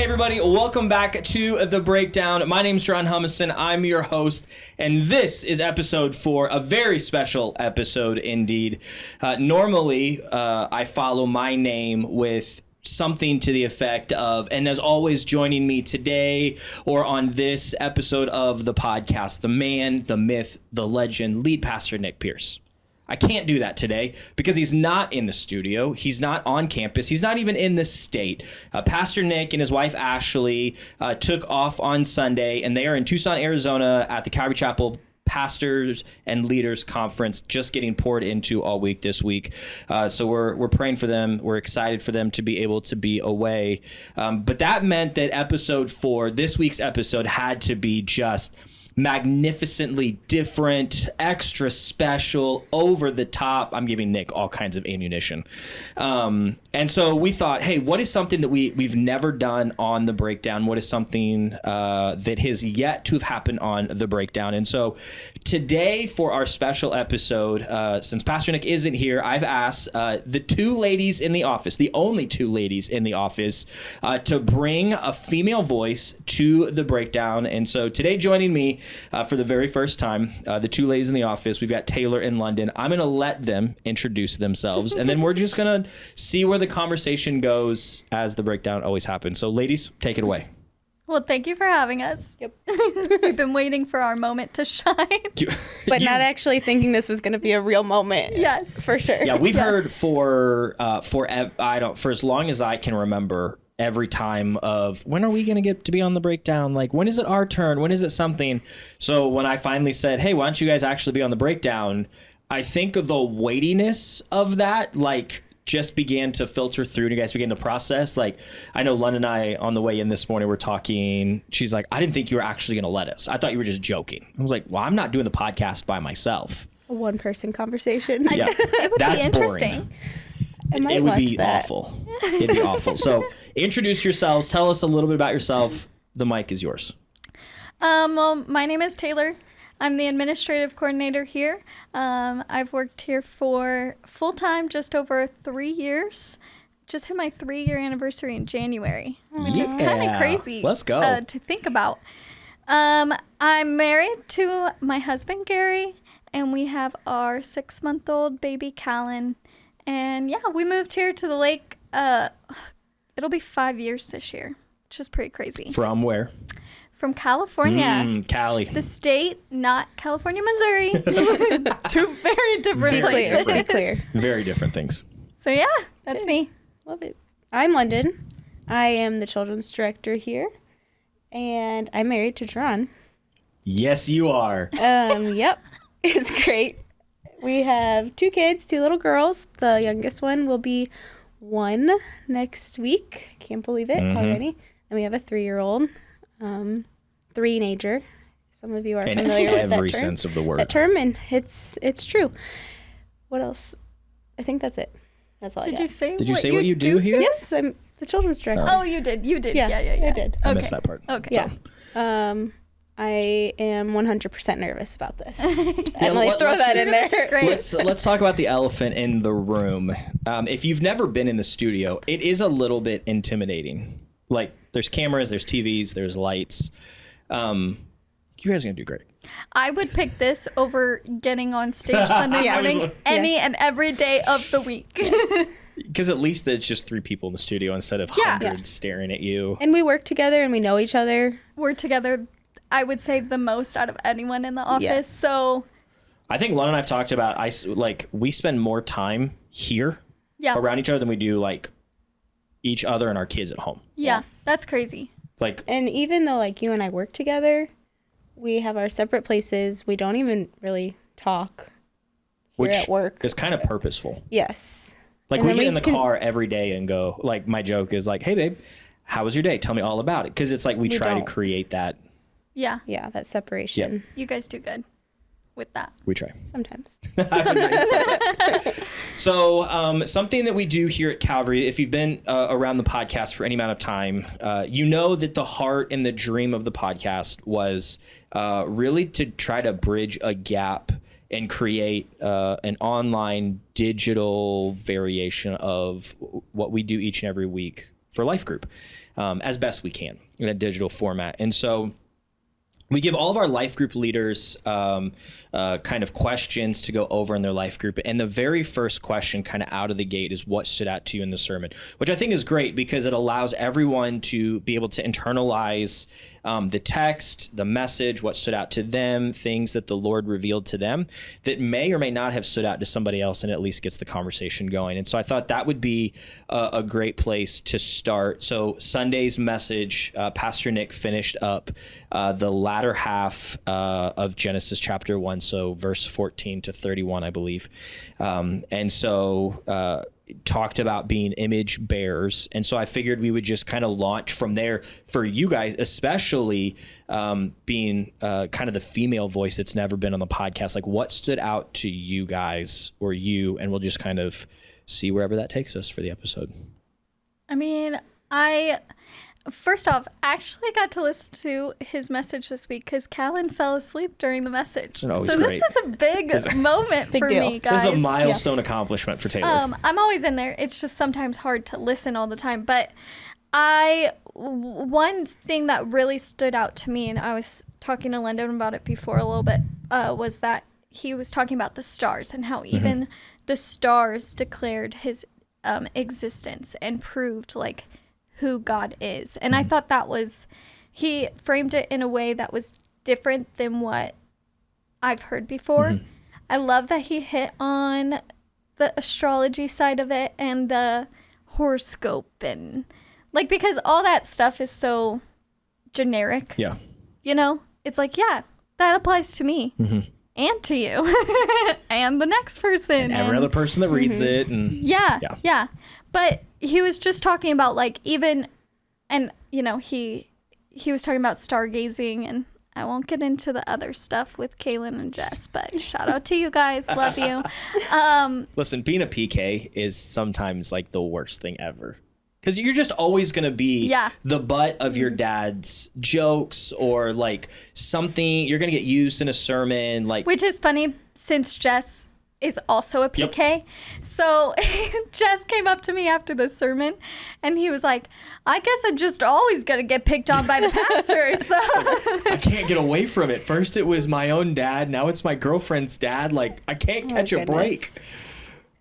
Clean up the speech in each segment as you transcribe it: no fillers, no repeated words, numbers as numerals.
everybody, welcome back to The Breakdown. My name's Jaron Humison. I'm your host, and this is episode 4, a very special episode indeed. Normally, I follow my name with something to the effect of, and as always, joining me today or on this episode of the podcast, the man, the myth, the legend, lead pastor Nick Pierce. I can't do that today because he's not in the studio. He's not on campus. He's not even in the state. Pastor Nick and his wife Ashley took off on Sunday, and they are in Tucson, Arizona at the Calvary Chapel Pastors and Leaders Conference, just getting poured into all week this week. So we're praying for them. We're excited for them to be able to be away. But that meant that episode 4, this week's episode, had to be just magnificently different, extra special, over the top. I'm giving Nick all kinds of ammunition. And so we thought, hey, what is something that we've never done on The Breakdown? What is something that has yet to have happened on The Breakdown? And so today for our special episode, since Pastor Nick isn't here, I've asked the two ladies in the office, the only two ladies in the office, to bring a female voice to The Breakdown. And so today joining me for the very first time, the two ladies in the office, we've got Taylor and London. I'm going to let them introduce themselves, and then we're just going to see where the conversation goes as The Breakdown always happens. So ladies, take it away. Well, thank you for having us. Yep. We've been waiting for our moment to shine. But not actually thinking this was going to be a real moment. Yes, for sure. Yeah, we've heard for as long as I can remember, every time of when are we going to get to be on The Breakdown? Like, when is it our turn? When is it something? So when I finally said, hey, why don't you guys actually be on The Breakdown? I think the weightiness of that, like, just began to filter through, and you guys began to process. Like, I know London and I on the way in this morning were talking. She's like, I didn't think you were actually going to let us. I thought you were just joking. I was like, well, I'm not doing the podcast by myself. A one-person conversation. Yeah, it would that's be interesting. Boring. It would be awful. It'd be awful. So introduce yourselves. Tell us a little bit about yourself. The mic is yours. Well, my name is Taylor. I'm the administrative coordinator here. I've worked here for full-time just over 3 years. Just hit my 3-year anniversary in January, which is kind of crazy. Let's go. To think about. I'm married to my husband, Gary, and we have our 6-month-old baby, Callan. And yeah, we moved here to the lake. It'll be 5 years this year, which is pretty crazy. From where? From California. Cali. The state, not California, Missouri. Two very different places. Very clear. Very different things. So yeah, that's me. Love it. I'm London. I am the children's director here, and I'm married to Jaron. Yes, you are. Yep. It's great. We have 2 kids, 2 little girls. The youngest one will be 1 next week. Can't believe it already. And we have a 3-year-old, 3-nager. Some of you are familiar with that term. In every sense of the word. That term, and it's true. What else? I think that's it. That's all I got. Did you say what you do here? Yes, I'm the children's director. Oh, you did. Yeah. I did. I missed that part. Okay. Yeah. I am 100% nervous about this. Yeah, throw that in there. Great. Let's talk about the elephant in the room. If you've never been in the studio, it is a little bit intimidating. Like, there's cameras, there's TVs, there's lights. You guys are gonna do great. I would pick this over getting on stage Sunday morning any and every day of the week. Because at least it's just 3 people in the studio instead of hundreds staring at you. And we work together and we know each other. We're together, I would say, the most out of anyone in the office. Yes. So I think Lon and I've talked about, we spend more time here around each other than we do like each other and our kids at home. Yeah, that's crazy. And even though like you and I work together, we have our separate places. We don't even really talk here at work. It's kind of purposeful. Yes. Like, we get in the car every day and go, like, my joke is like, hey, babe, how was your day? Tell me all about it. Because it's like we try to create that. Yeah. Yeah, that separation. Yep. You guys do good with that. We try. Sometimes. So something that we do here at Calvary, if you've been around the podcast for any amount of time, you know that the heart and the dream of the podcast was really to try to bridge a gap and create an online digital variation of what we do each and every week life group as best we can in a digital format. And so we give all of our life group leaders kind of questions to go over in their life group. And the very first question kind of out of the gate is what stood out to you in the sermon, which I think is great because it allows everyone to be able to internalize the text, the message, what stood out to them, things that the Lord revealed to them that may or may not have stood out to somebody else, and at least gets the conversation going. And so I thought that would be a great place to start. So Sunday's message, Pastor Nick finished up the latter half of Genesis chapter 1, so verse 14 to 31, I believe. And so talked about being image bearers. And so I figured we would just kind of launch from there for you guys, especially being kind of the female voice that's never been on the podcast. Like, what stood out to you guys or you? And we'll just kind of see wherever that takes us for the episode. I mean, first off, actually got to listen to his message this week because Callan fell asleep during the message. So great. This is a big moment for me, guys. This is a milestone accomplishment for Taylor. I'm always in there. It's just sometimes hard to listen all the time. But one thing that really stood out to me, and I was talking to Lyndon about it before a little bit, was that he was talking about the stars and how even the stars declared his existence and proved like who God is. And I thought he framed it in a way that was different than what I've heard before. I love that he hit on the astrology side of it and the horoscope, and like, because all that stuff is so generic. Yeah. You know, it's like, yeah, that applies to me and to you and the next person. And every other person that reads it. And yeah. But he was just talking about like even, and you know, he was talking about stargazing, and I won't get into the other stuff with Kaylin and Jess, but shout out to you guys. Love you. Listen, being a PK is sometimes like the worst thing ever. Because you're just always going to be the butt of your dad's jokes, or like something you're going to get used in a sermon. Which is funny since Jess is also a PK. Yep. So Jess came up to me after the sermon and he was like, I guess I'm just always going to get picked on by the pastor. So I can't get away from it. First it was my own dad. Now it's my girlfriend's dad. Like, I can't catch a break.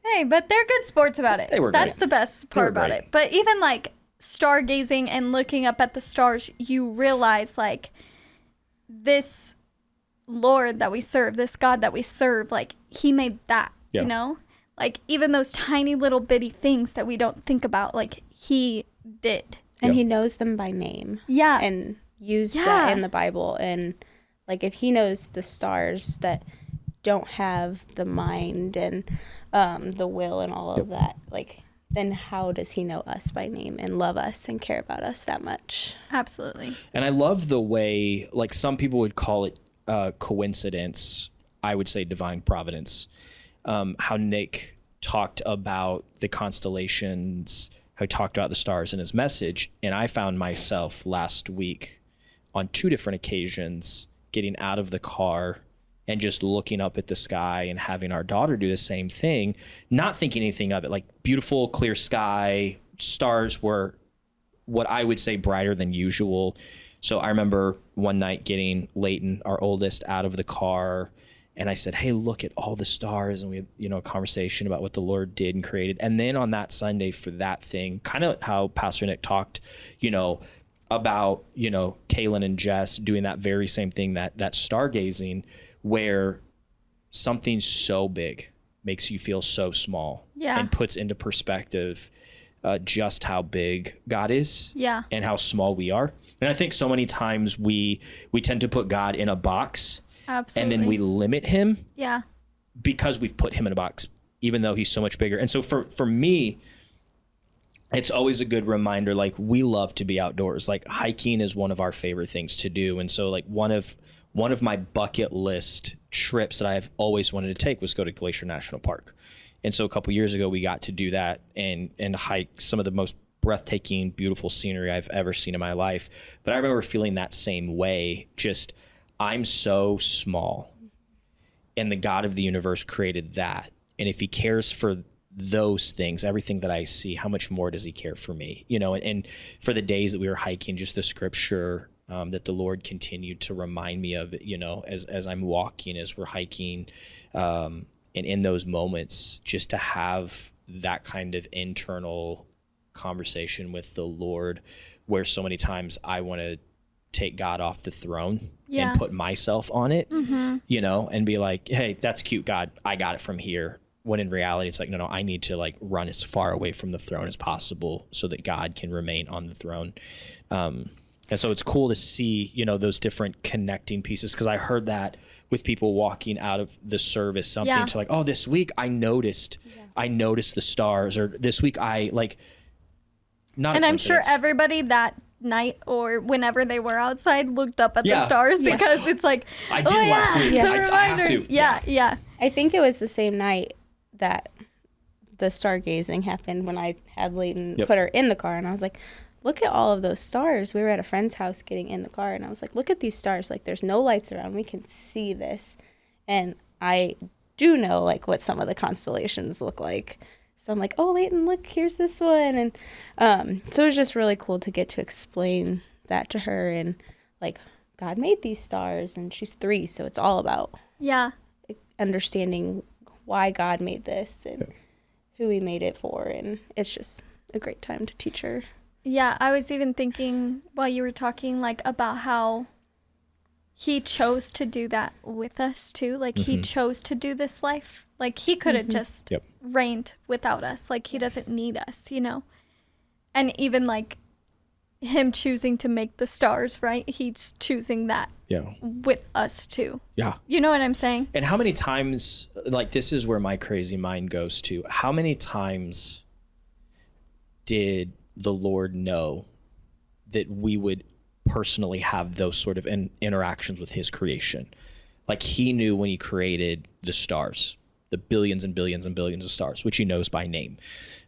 Hey, but they're good sports about it. That's great. The best part about it. But even like stargazing and looking up at the stars, you realize like this Lord that we serve, this God that we serve, like he made that, you know, like even those tiny little bitty things that we don't think about, like he did. And he knows them by name. Yeah. And used that in the Bible. And like if he knows the stars that don't have the mind and the will and all of that, like then how does he know us by name and love us and care about us that much? Absolutely. And I love the way, like some people would call it coincidence, I would say divine providence. How Nick talked about the constellations, how he talked about the stars in his message. And I found myself last week on 2 different occasions getting out of the car and just looking up at the sky and having our daughter do the same thing, not thinking anything of it. Like beautiful, clear sky, stars were what I would say brighter than usual. So I remember one night getting Leighton, our oldest, out of the car, and I said, hey, look at all the stars. And we had, a conversation about what the Lord did and created. And then on that Sunday for that thing, kind of how Pastor Nick talked, about, Kaylin and Jess doing that very same thing, that stargazing, where something so big makes you feel so small and puts into perspective just how big God is and how small we are. And I think so many times we tend to put God in a box. Absolutely. And then we limit him because we've put him in a box, even though he's so much bigger. And so for me, it's always a good reminder, like we love to be outdoors. Like hiking is one of our favorite things to do. And so like one of my bucket list trips that I've always wanted to take was go to Glacier National Park. And so a couple years ago, we got to do that and hike some of the most breathtaking, beautiful scenery I've ever seen in my life. But I remember feeling that same way, just I'm so small and the God of the universe created that. And if he cares for those things, everything that I see, how much more does he care for me? You know, and for the days that we were hiking, just the scripture that the Lord continued to remind me of, you know, as I'm walking, as we're hiking, and in those moments, just to have that kind of internal conversation with the Lord, where so many times I want to take God off the throne and put myself on it, you know, and be like, hey, that's cute, God, I got it from here. When in reality, it's like, no, I need to like run as far away from the throne as possible so that God can remain on the throne. And so it's cool to see, you know, those different connecting pieces, because I heard that with people walking out of the service, something to like, oh, this week I noticed the stars, or this week I like, not. And I'm sure everybody that night or whenever they were outside looked up at the stars, because it's like, I did last week. I have to. Yeah. I think it was the same night that the stargazing happened, when I had Layton put her in the car, and I was like, look at all of those stars. We were at a friend's house getting in the car, and I was like, look at these stars. Like, there's no lights around. We can see this. And I do know, like, what some of the constellations look like. So I'm like, oh, Layton, look, here's this one. And so it was just really cool to get to explain that to her. And, like, God made these stars, and she's 3, so it's all about understanding why God made this and who he made it for. And it's just a great time to teach her. Yeah, I was even thinking while you were talking, like, about how he chose to do that with us too. Like, he chose to do this life. Like, he could have just reigned without us. Like, he doesn't need us, you know? And even, like, him choosing to make the stars, right? He's choosing that with us too. Yeah. You know what I'm saying? And how many times, like, this is where my crazy mind goes to. How many times did the Lord know that we would personally have those sort of interactions with his creation? Like, he knew when he created the stars, the billions and billions and billions of stars, which he knows by name,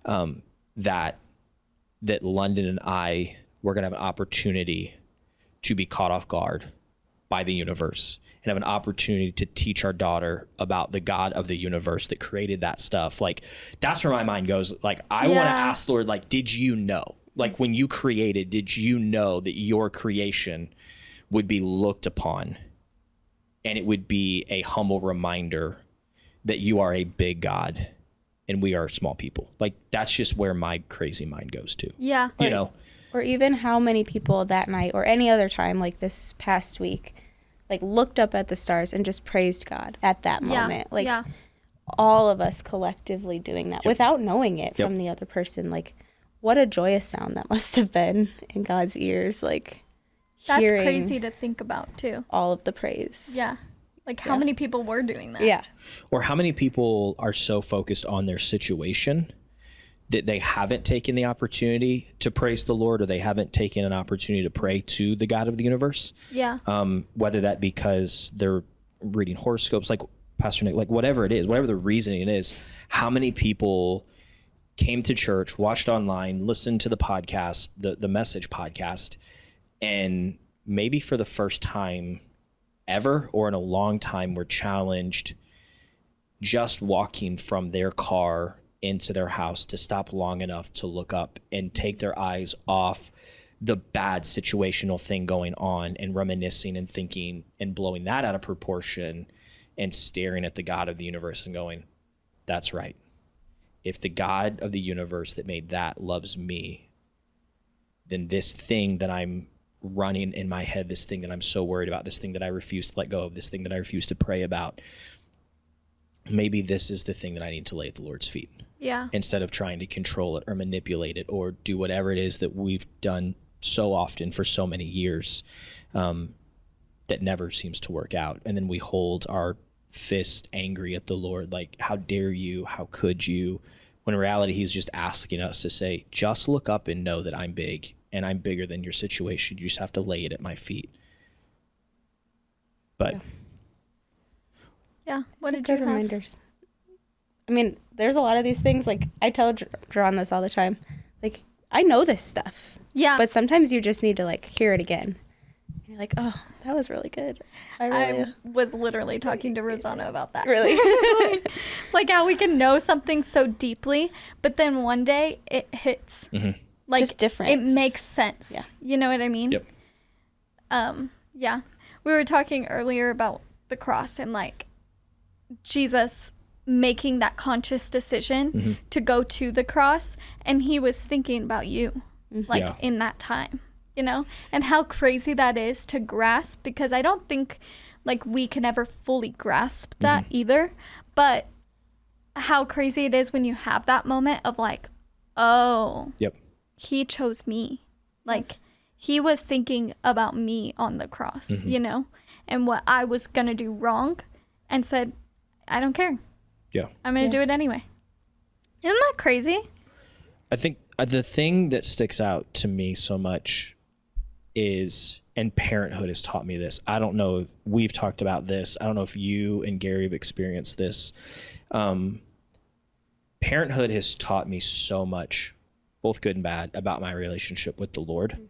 that London and I were going to have an opportunity to be caught off guard by the universe and have an opportunity to teach our daughter about the God of the universe that created that stuff. Like, that's where my mind goes. Like, I want to ask the Lord, like, did you know? Like, when you created, did you know that your creation would be looked upon, and it would be a humble reminder that you are a big God and we are small people? Like, that's just where my crazy mind goes to. Yeah. You know? Or even how many people that night or any other time, like this past week, like, looked up at the stars and just praised God at that moment. Like, all of us collectively doing that without knowing it from the other person. Like, what a joyous sound that must have been in God's ears. Like, that's crazy to think about too. All of the praise. Yeah. Like, how many people were doing that? Yeah. Or how many people are so focused on their situation that they haven't taken the opportunity to praise the Lord, or they haven't taken an opportunity to pray to the God of the universe. Yeah. Whether that because they're reading horoscopes, like Pastor Nick, like whatever it is, whatever the reasoning is, how many people came to church, watched online, listened to the podcast, the message podcast, and maybe for the first time ever or in a long time were challenged just walking from their car into their house to stop long enough to look up and take their eyes off the bad situational thing going on and reminiscing and thinking and blowing that out of proportion and staring at the God of the universe and going, that's right. If the God of the universe that made that loves me, then this thing that I'm running in my head, this thing that I'm so worried about, this thing that I refuse to let go of, this thing that I refuse to pray about, maybe this is the thing that I need to lay at the Lord's feet. Yeah. Instead of trying to control it or manipulate it or do whatever it is that we've done so often for so many years, that never seems to work out. And then we hold our fist angry at the Lord, like, how dare you? How could you? When in reality, he's just asking us to say, just look up and know that I'm big and I'm bigger than your situation. You just have to lay it at my feet. But yeah, what did you have? Reminders. I mean, there's a lot of these things, like, I tell Jaron this all the time. Like, I know this stuff. Yeah. But sometimes you just need to, like, hear it again. And you're you're like, oh, that was really good. I was literally talking to Rosanna about that. really. Like how we can know something so deeply, but then one day it hits. Like Just different. It makes sense. Yeah. You know what I mean? Yep. Yeah. We were talking earlier about the cross and like Jesus making that conscious decision to go to the cross, and he was thinking about you like in that time, you know, and how crazy that is to grasp, because I don't think like we can ever fully grasp that either, but how crazy it is when you have that moment of like, oh, he chose me. Like he was thinking about me on the cross, you know, and what I was going to do wrong, and said, I don't care. Yeah. I'm going to do it anyway. Isn't that crazy? I think the thing that sticks out to me so much is, and parenthood has taught me this. I don't know if we've talked about this. I don't know if you and Gary have experienced this. Parenthood has taught me so much, both good and bad, about my relationship with the Lord.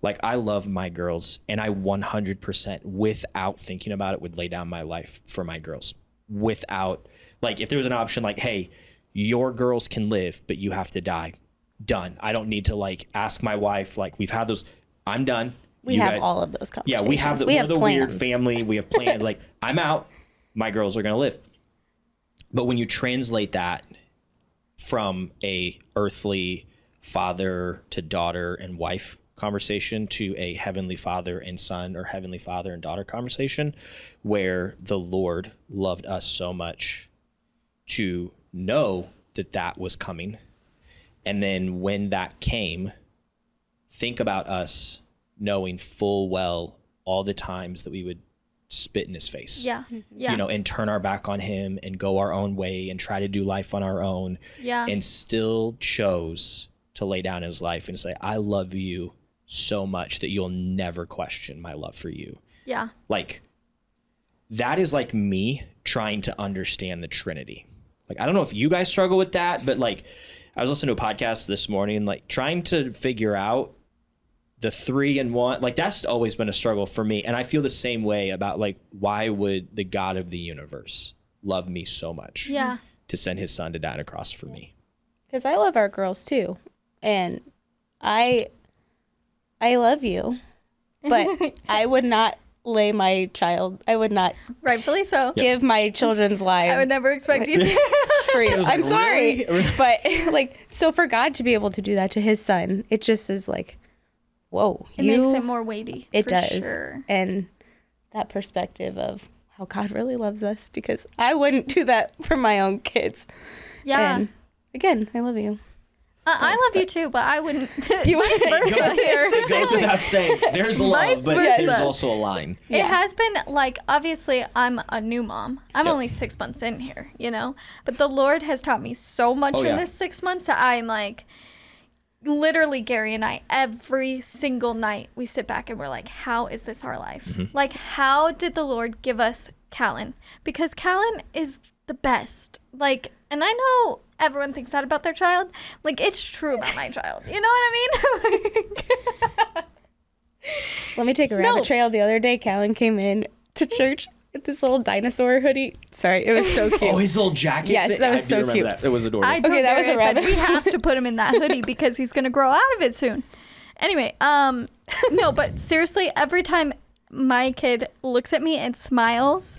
Like I love my girls, and I 100% without thinking about it would lay down my life for my girls. Without, like, if there was an option like, hey, your girls can live, but you have to die. Done. I don't need to like ask my wife. Like we've had those. I'm done. We You have guys, all of those conversations. yeah, we have the, we're the weird family. We have plans. Like I'm out. My girls are going to live. But when you translate that from a earthly father to daughter and wife conversation to a heavenly father and son, or heavenly father and daughter conversation, where the Lord loved us so much to know that that was coming. And then when that came, think about us knowing full well all the times that we would spit in his face. Yeah. Yeah. You know, and turn our back on him and go our own way and try to do life on our own. Yeah. And still chose to lay down his life and say, I love you so much that you'll never question my love for you. Yeah. Like, that is like me trying to understand the Trinity. Like, I don't know if you guys struggle with that, but like, I was listening to a podcast this morning, like trying to figure out the 3 in 1. Like, that's always been a struggle for me. And I feel the same way about like, why would the God of the universe love me so much? Yeah. To send his son to die on a cross for me. Because I love our girls too. And I love you, but I would not lay my child, I would not Rightfully so. give my children's lives I would never expect you to. for you. was I'm like, sorry. really? But like, so for God to be able to do that to his son, it just is like, whoa. It makes it more weighty. It for does. Sure. And that perspective of how God really loves us, because I wouldn't do that for my own kids. Yeah. And again, I love you. I love you too, but I wouldn't. You wouldn't. It goes without saying. There's love, but versa. there's also a line. It has been like, obviously I'm a new mom. I'm only 6 months in here, you know, but the Lord has taught me so much in this 6 months that I'm like, literally Gary and I, every single night we sit back and we're like, how is this our life? Like, how did the Lord give us Callan? Because Callan is the best. Like, and I know everyone thinks that about their child. Like, it's true about my child. You know what I mean? Let me take a rabbit trail. The other day, Callan came in to church with this little dinosaur hoodie. Sorry, it was so cute. Oh, his little jacket. Yes, that was I do so remember cute. That. It was adorable. I told Okay, that was Gary, a I said, rabbit. we have to put him in that hoodie because he's going to grow out of it soon. Anyway, no, but seriously, every time my kid looks at me and smiles,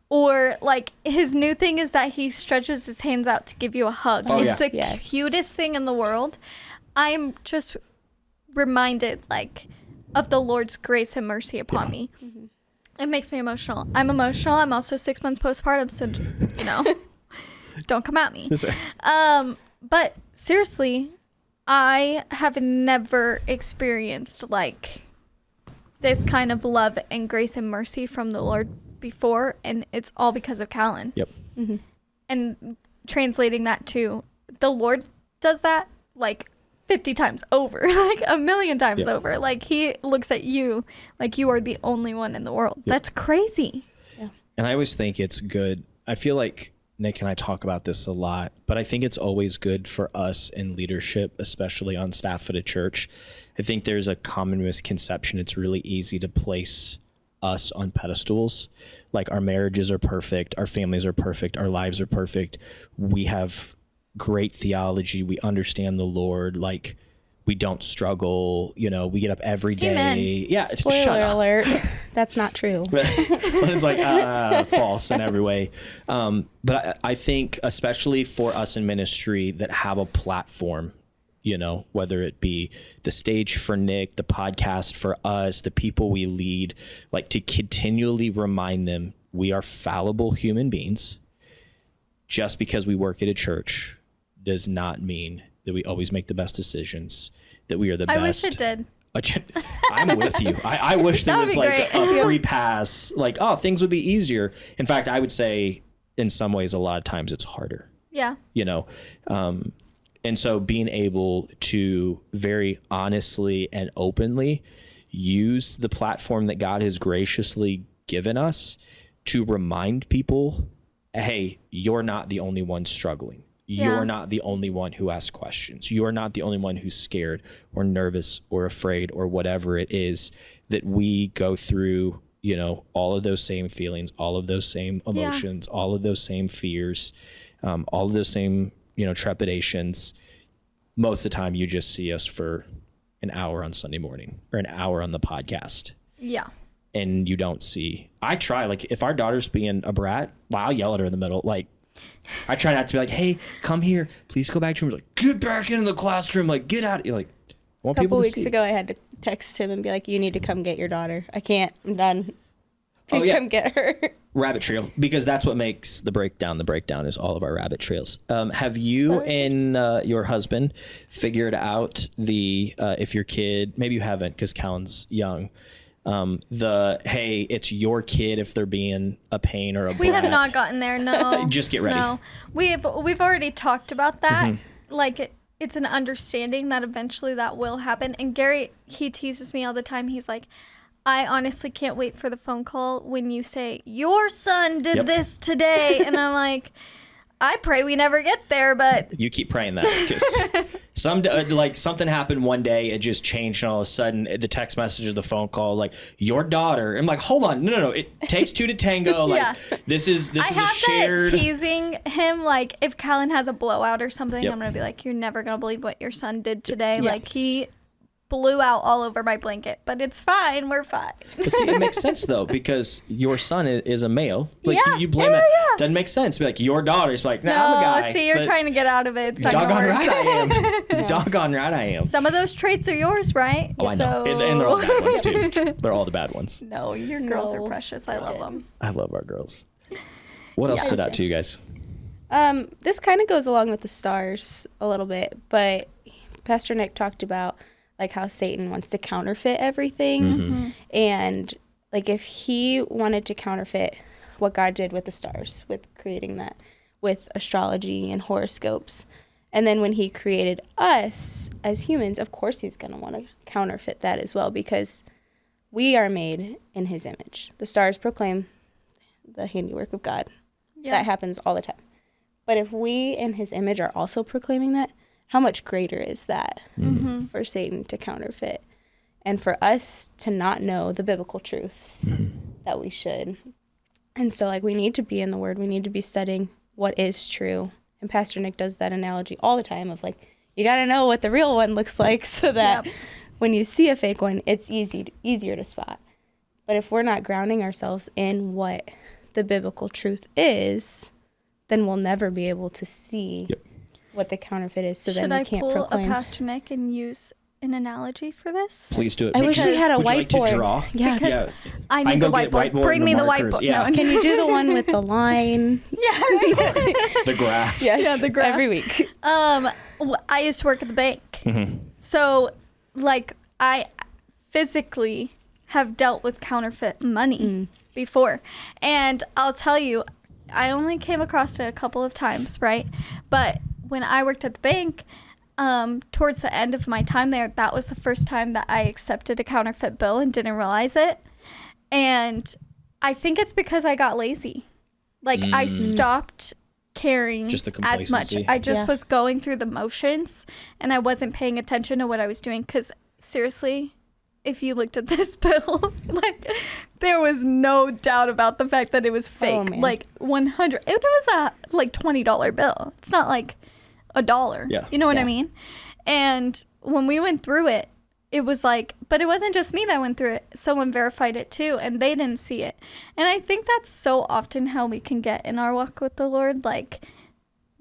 or like his new thing is that he stretches his hands out to give you a hug. Oh, It's yeah. the cutest thing in the world. I'm just reminded like of the Lord's grace and mercy upon me. It makes me emotional. I'm emotional. I'm also 6 months postpartum, so you know, don't come at me. But seriously, I have never experienced like this kind of love and grace and mercy from the Lord before, and it's all because of Callan. Yep. And translating that to the Lord does that like 50 times over, like a million times over. Like he looks at you like you are the only one in the world. That's crazy. And I always think it's good. I feel like Nick and I talk about this a lot, but I think it's always good for us in leadership, especially on staff at a church. I think there's a common misconception. It's really easy to place us on pedestals. Like our marriages are perfect, our families are perfect, our lives are perfect. We have great theology. We understand the Lord. Like we don't struggle, we get up every day. Amen. Yeah. Spoiler alert. That's not true. But it's like false in every way. But I think especially for us in ministry that have a platform, whether it be the stage for Nick, the podcast for us, the people we lead, like to continually remind them we are fallible human beings. Just because we work at a church does not mean that we always make the best decisions, that we are the best. I wish it did. I'm with you. I wish there was like a free pass, like, oh, things would be easier. In fact, I would say in some ways, a lot of times it's harder. Yeah. And so being able to very honestly and openly use the platform that God has graciously given us to remind people, hey, you're not the only one struggling. You're not the only one who asks questions. You're not the only one who's scared or nervous or afraid or whatever it is, that we go through, all of those same feelings, all of those same emotions, all of those same fears, all of those same, trepidations. Most of the time you just see us for an hour on Sunday morning or an hour on the podcast. Yeah. And you don't see, I try, like if our daughter's being a brat, I'll yell at her in the middle. Like, I try not to be like, hey, come here, please go back to your room. Like, get back into the classroom. Like, get out. You're like, I want A people couple to weeks see. ago, I had to text him and be like, you need to come get your daughter. I can't. I'm done. Please come get her. Rabbit trail, because that's what makes the breakdown. The breakdown is all of our rabbit trails. Have you and your husband figured out if your kid, maybe you haven't because Callan's young, hey, it's your kid if they're being a pain or a brat. We have not gotten there, no. Just get ready. No. We've already talked about that. Like it's an understanding that eventually that will happen. And Gary, he teases me all the time. He's like, I honestly can't wait for the phone call when you say, your son did this today. And I'm like, I pray we never get there, but... You keep praying that, because something happened one day, it just changed, and all of a sudden, the text message or the phone call, like, your daughter. I'm like, hold on, no, it takes two to tango. Like, this is a shared... I have that teasing him, like, if Callan has a blowout or something, I'm going to be like, you're never going to believe what your son did today. Yeah. Like, he blew out all over my blanket, but it's fine. We're fine. But see, it makes sense though, because your son is a male. Like you blame that. Doesn't make sense. Be like your daughter's like, no, I'm a guy. See, you're trying to get out of it. It's doggone right I am. Doggone right I am. Some of those traits are yours, right? Oh, I know. And they're all the bad ones too. They're all the bad ones. No, your girls are precious. I love them. I love our girls. What else stood out to you guys? This kind of goes along with the stars a little bit, but Pastor Nick talked about like how Satan wants to counterfeit everything. And like if he wanted to counterfeit what God did with the stars, with creating that, with astrology and horoscopes, and then when he created us as humans, of course he's going to want to counterfeit that as well, because we are made in his image. The stars proclaim the handiwork of God. That happens all the time. But if we in his image are also proclaiming that, how much greater is that for Satan to counterfeit, and for us to not know the biblical truths that we should. And so like we need to be in the Word. We need to be studying what is true. And Pastor Nick does that analogy all the time of like, you got to know what the real one looks like so that when you see a fake one, it's easier to spot. But if we're not grounding ourselves in what the biblical truth is, then we'll never be able to see what the counterfeit is, so then we can't proclaim. Should I pull a Pastor Nick and use an analogy for this? Please do it. I wish we had a Would whiteboard. You like to draw? Yeah, I need the whiteboard. Bring me the whiteboard. Yeah. No, can you do the one with the line? The graph. Yes. Yeah, the graph. Every week. I used to work at the bank. So, like, I physically have dealt with counterfeit money before. And I'll tell you, I only came across it a couple of times, right? But when I worked at the bank, towards the end of my time there, that was the first time that I accepted a counterfeit bill and didn't realize it. And I think it's because I got lazy. Like, I stopped caring Just the as much. complacency. I just was going through the motions, and I wasn't paying attention to what I was doing. Because seriously, if you looked at this bill, like, there was no doubt about the fact that it was fake. man. Like 100. It was a like $20 bill. It's not like $1. Yeah. You know what I Yeah. mean? And when we went through it, it was like, but it wasn't just me that went through it. Someone verified it too, and they didn't see it. And I think that's so often how we can get in our walk with the Lord. Like,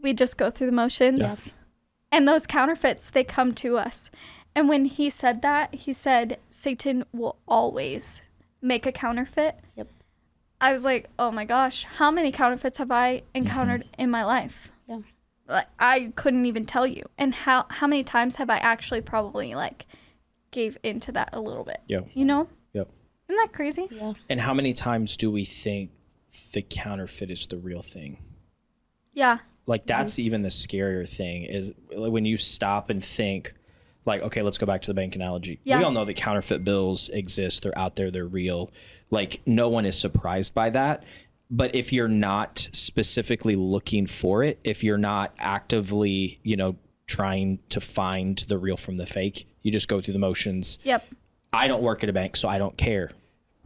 we just go through the motions. Yeah. And those counterfeits, they come to us. And when he said that, he said, Satan will always make a counterfeit. Yep. I was like, oh my gosh, how many counterfeits have I encountered in my life? Yeah. Like, I couldn't even tell you. And how many times have I actually probably, like, gave into that a little bit? Yep. You know? Yep. Isn't that crazy? Yeah. And how many times do we think the counterfeit is the real thing? Yeah. Like, that's even the scarier thing, is when you stop and think, like, okay, let's go back to the bank analogy. Yeah. We all know that counterfeit bills exist. They're out there. They're real. Like, no one is surprised by that. But if you're not specifically looking for it, if you're not actively, trying to find the real from the fake, you just go through the motions. Yep. I don't work at a bank, so I don't care.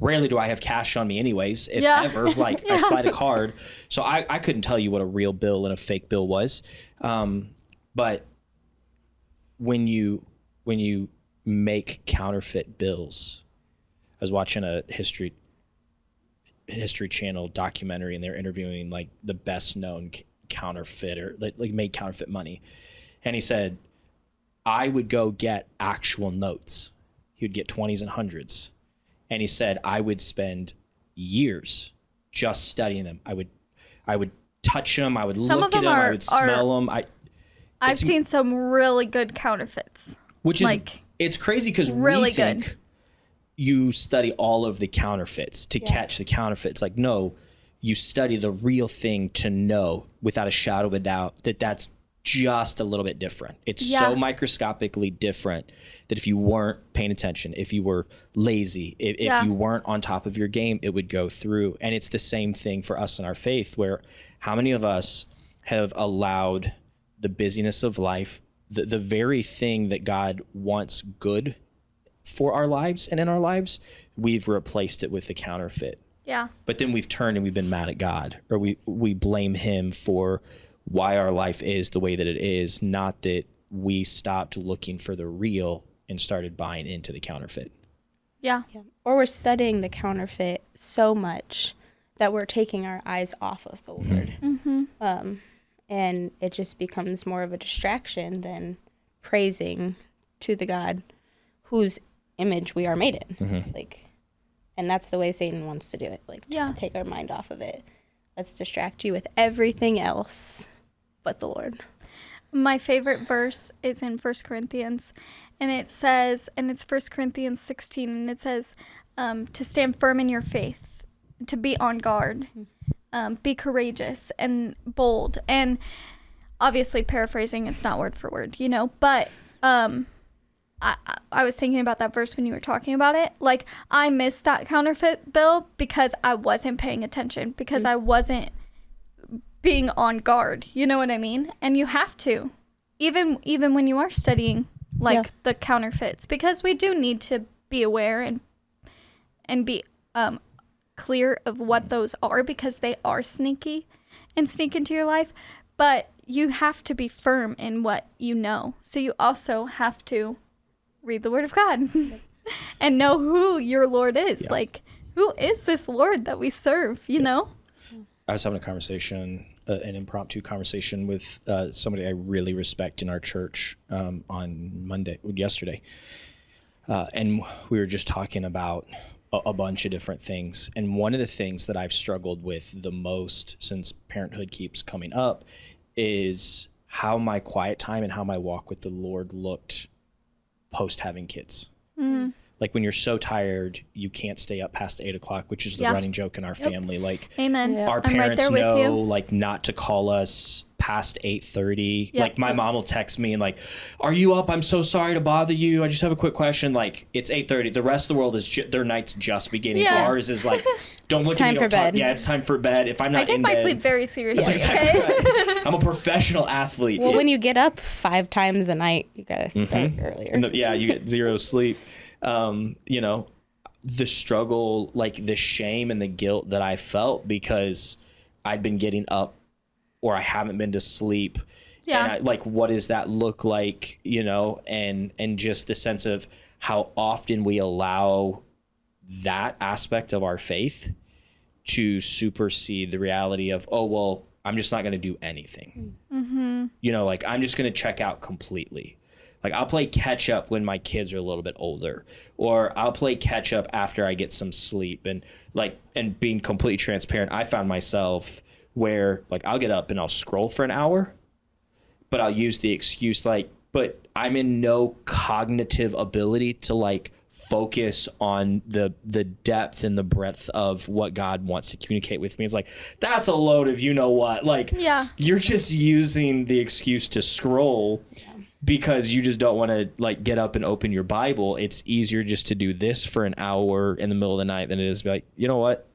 Rarely do I have cash on me anyways, if Yeah. ever. Like, I slide a card. So I couldn't tell you what a real bill and a fake bill was. But when you make counterfeit bills, I was watching a History Channel documentary, and they're interviewing like the best known counterfeiter, like made counterfeit money. And he said, I would go get actual notes. He would get 20s and 100s. And he said, I would spend years just studying them. I would touch them. I would Some look of at them them. I would smell them. I've seen some really good counterfeits. Which is, like, it's crazy because really we think good. you study all of the counterfeits to catch the counterfeits. Like, no, you study the real thing to know without a shadow of a doubt that that's just a little bit different. It's so microscopically different that if you weren't paying attention, if you were lazy, if you weren't on top of your game, it would go through. And it's the same thing for us in our faith, where how many of us have allowed the busyness of life, the very thing that God wants good for our lives and in our lives, we've replaced it with the counterfeit. Yeah. But then we've turned and we've been mad at God, or we blame him for why our life is the way that it is, not that we stopped looking for the real and started buying into the counterfeit. Yeah. Or we're studying the counterfeit so much that we're taking our eyes off of the Lord. Mm-hmm. And it just becomes more of a distraction than praising to the God whose image we are made in. Like, and that's the way Satan wants to do it. Like, just take our mind off of it. Let's distract you with everything else but the Lord. My favorite verse is in 1 Corinthians, and it says, and it's 1 Corinthians 16, and it says, to stand firm in your faith, to be on guard, be courageous and bold. And obviously, paraphrasing, it's not word for word, but I was thinking about that verse when you were talking about it. Like, I missed that counterfeit bill because I wasn't paying attention, because I wasn't being on guard. You know what I mean? And you have to, even when you are studying, like, the counterfeits, because we do need to be aware and be clear of what those are, because they are sneaky and sneak into your life. But you have to be firm in what you know. So you also have to read the Word of God and know who your Lord is. Yeah. Like, who is this Lord that we serve, you know? I was having a conversation, an impromptu conversation with somebody I really respect in our church on yesterday. And we were just talking about a bunch of different things. And one of the things that I've struggled with the most since parenthood keeps coming up is how my quiet time and how my walk with the Lord looked post having kids. Like, when you're so tired, you can't stay up past 8 o'clock, which is the running joke in our family. Like, Amen. our I'm right parents there with know, you. like, not to call us past 8:30, Yeah. like my mom will text me and like, are you up? I'm so sorry to bother you. I just have a quick question. Like, it's 8:30. The rest of the world is their night's just beginning. Yeah. Ours is like, don't look at time me, for don't talk. bed. Yeah, it's time for bed. If I'm not I take in my bed, sleep very seriously. That's exactly Okay. right. I'm a professional athlete. Well, when you get up 5 times a night, you gotta start earlier. And you get zero sleep. You know, the struggle, like the shame and the guilt that I felt because I'd been getting up or I haven't been to sleep. Yeah. And like, what does that look like? You know, and just the sense of how often we allow that aspect of our faith to supersede the reality of, oh, well, I'm just not going to do anything. Mm-hmm. You know, like I'm just going to check out completely. Like I'll play catch up when my kids are a little bit older, or I'll play catch up after I get some sleep. And being completely transparent, I found myself where like I'll get up and I'll scroll for an hour, but I'll use the excuse like, but I'm in no cognitive ability to like focus on the depth and the breadth of what God wants to communicate with me. It's like, that's a load of you know what. Like, Yeah. you're just using the excuse to scroll because you just don't want to like get up and open your Bible. It's easier just to do this for an hour in the middle of the night than it is to be like, you know what?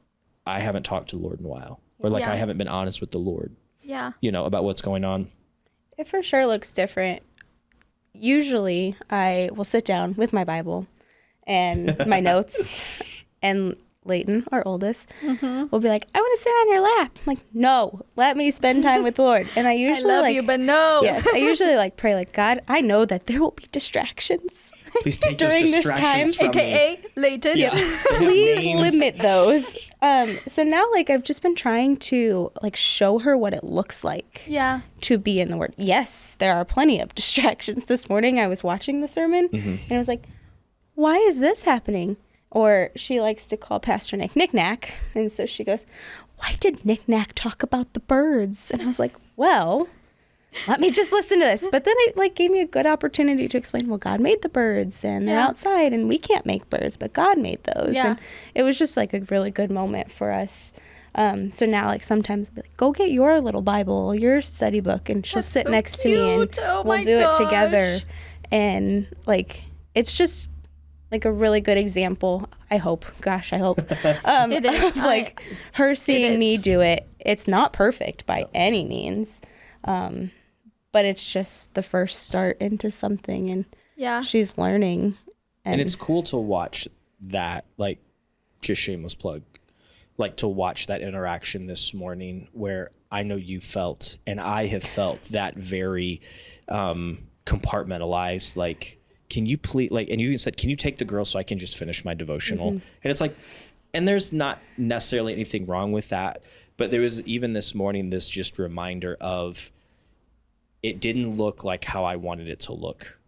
I haven't talked to the Lord in a while. Or like, Yeah. I haven't been honest with the Lord, Yeah. you know, about what's going on. It for sure looks different. Usually I will sit down with my Bible and my notes, and Leighton, our oldest, will be like, I want to sit on your lap. I'm like, no, let me spend time with the Lord. And I I usually love like, you, but no. yes, I usually like pray like, God, I know that there will be distractions. Please take those During this distractions time, from me. AKA Leighton. Yeah. They have Please names. limit those. So now like I've just been trying to like show her what it looks like Yeah. to be in the Word. Yes, there are plenty of distractions. This morning I was watching the sermon and I was like, why is this happening? Or she likes to call Pastor Nick Knick-Knack. And so she goes, why did Knick-Knack talk about the birds? And I was like, well, let me just listen to this. But then it like gave me a good opportunity to explain, well, God made the birds and they're Yeah. outside and we can't make birds, but God made those. Yeah. And it was just like a really good moment for us. So now like sometimes I'll be like, go get your little Bible, your study book, and she'll That's sit so next to me and cute. Oh we'll my do it together. gosh. And like, it's just like a really good example. I hope. Gosh, I hope. It is. Of, like her seeing is. me do it. It's not perfect by any means. But it's just the first start into something, and Yeah. she's learning. And it's cool to watch that, like, just shameless plug, like to watch that interaction this morning where I know you felt, and I have felt that very compartmentalized, like, can you please, like, and you even said, can you take the girl so I can just finish my devotional? And it's like, and there's not necessarily anything wrong with that, but there was even this morning, this just reminder of, it didn't look like how I wanted it to look.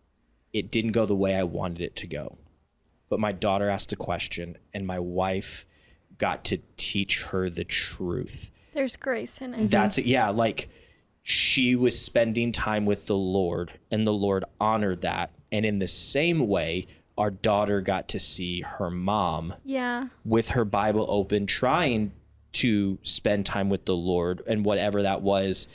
It didn't go the way I wanted it to go. But my daughter asked a question, and my wife got to teach her the truth. There's grace in it. That's it. Yeah, like she was spending time with the Lord, and the Lord honored that. And in the same way, our daughter got to see her mom Yeah. with her Bible open, trying to spend time with the Lord and whatever that was.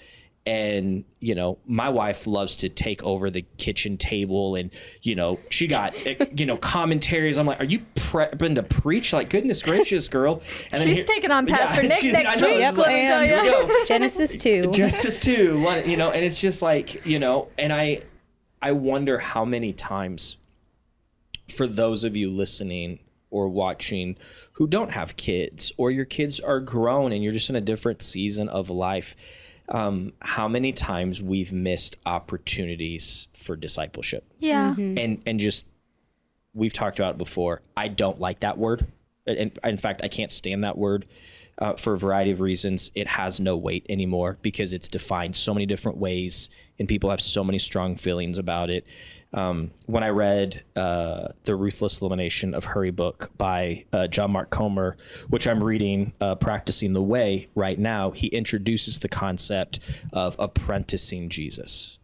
And, you know, my wife loves to take over the kitchen table, and, you know, she got, you know, commentaries. I'm like, are you prepping to preach? Like, goodness gracious, girl. And She's taking on Pastor Nick she's- next I know, week. it's Let me tell here we you. go. Genesis 2. Genesis 2, you know, and it's just like, you know, and I wonder how many times, for those of you listening or watching who don't have kids, or your kids are grown and you're just in a different season of life, how many times we've missed opportunities for discipleship. Yeah. And just, we've talked about it before. I don't like that word. And in fact, I can't stand that word for a variety of reasons. It has no weight anymore because it's defined so many different ways, and people have so many strong feelings about it. When I read The Ruthless Elimination of Hurry book by John Mark Comer, which I'm reading, Practicing the Way right now, he introduces the concept of apprenticing Jesus.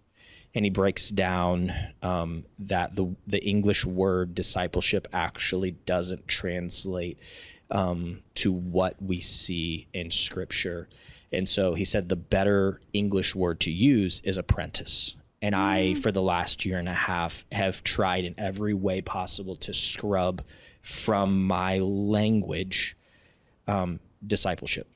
And he breaks down that the English word discipleship actually doesn't translate to what we see in Scripture. And so he said the better English word to use is apprentice. And I, for the last year and a half, have tried in every way possible to scrub from my language discipleship.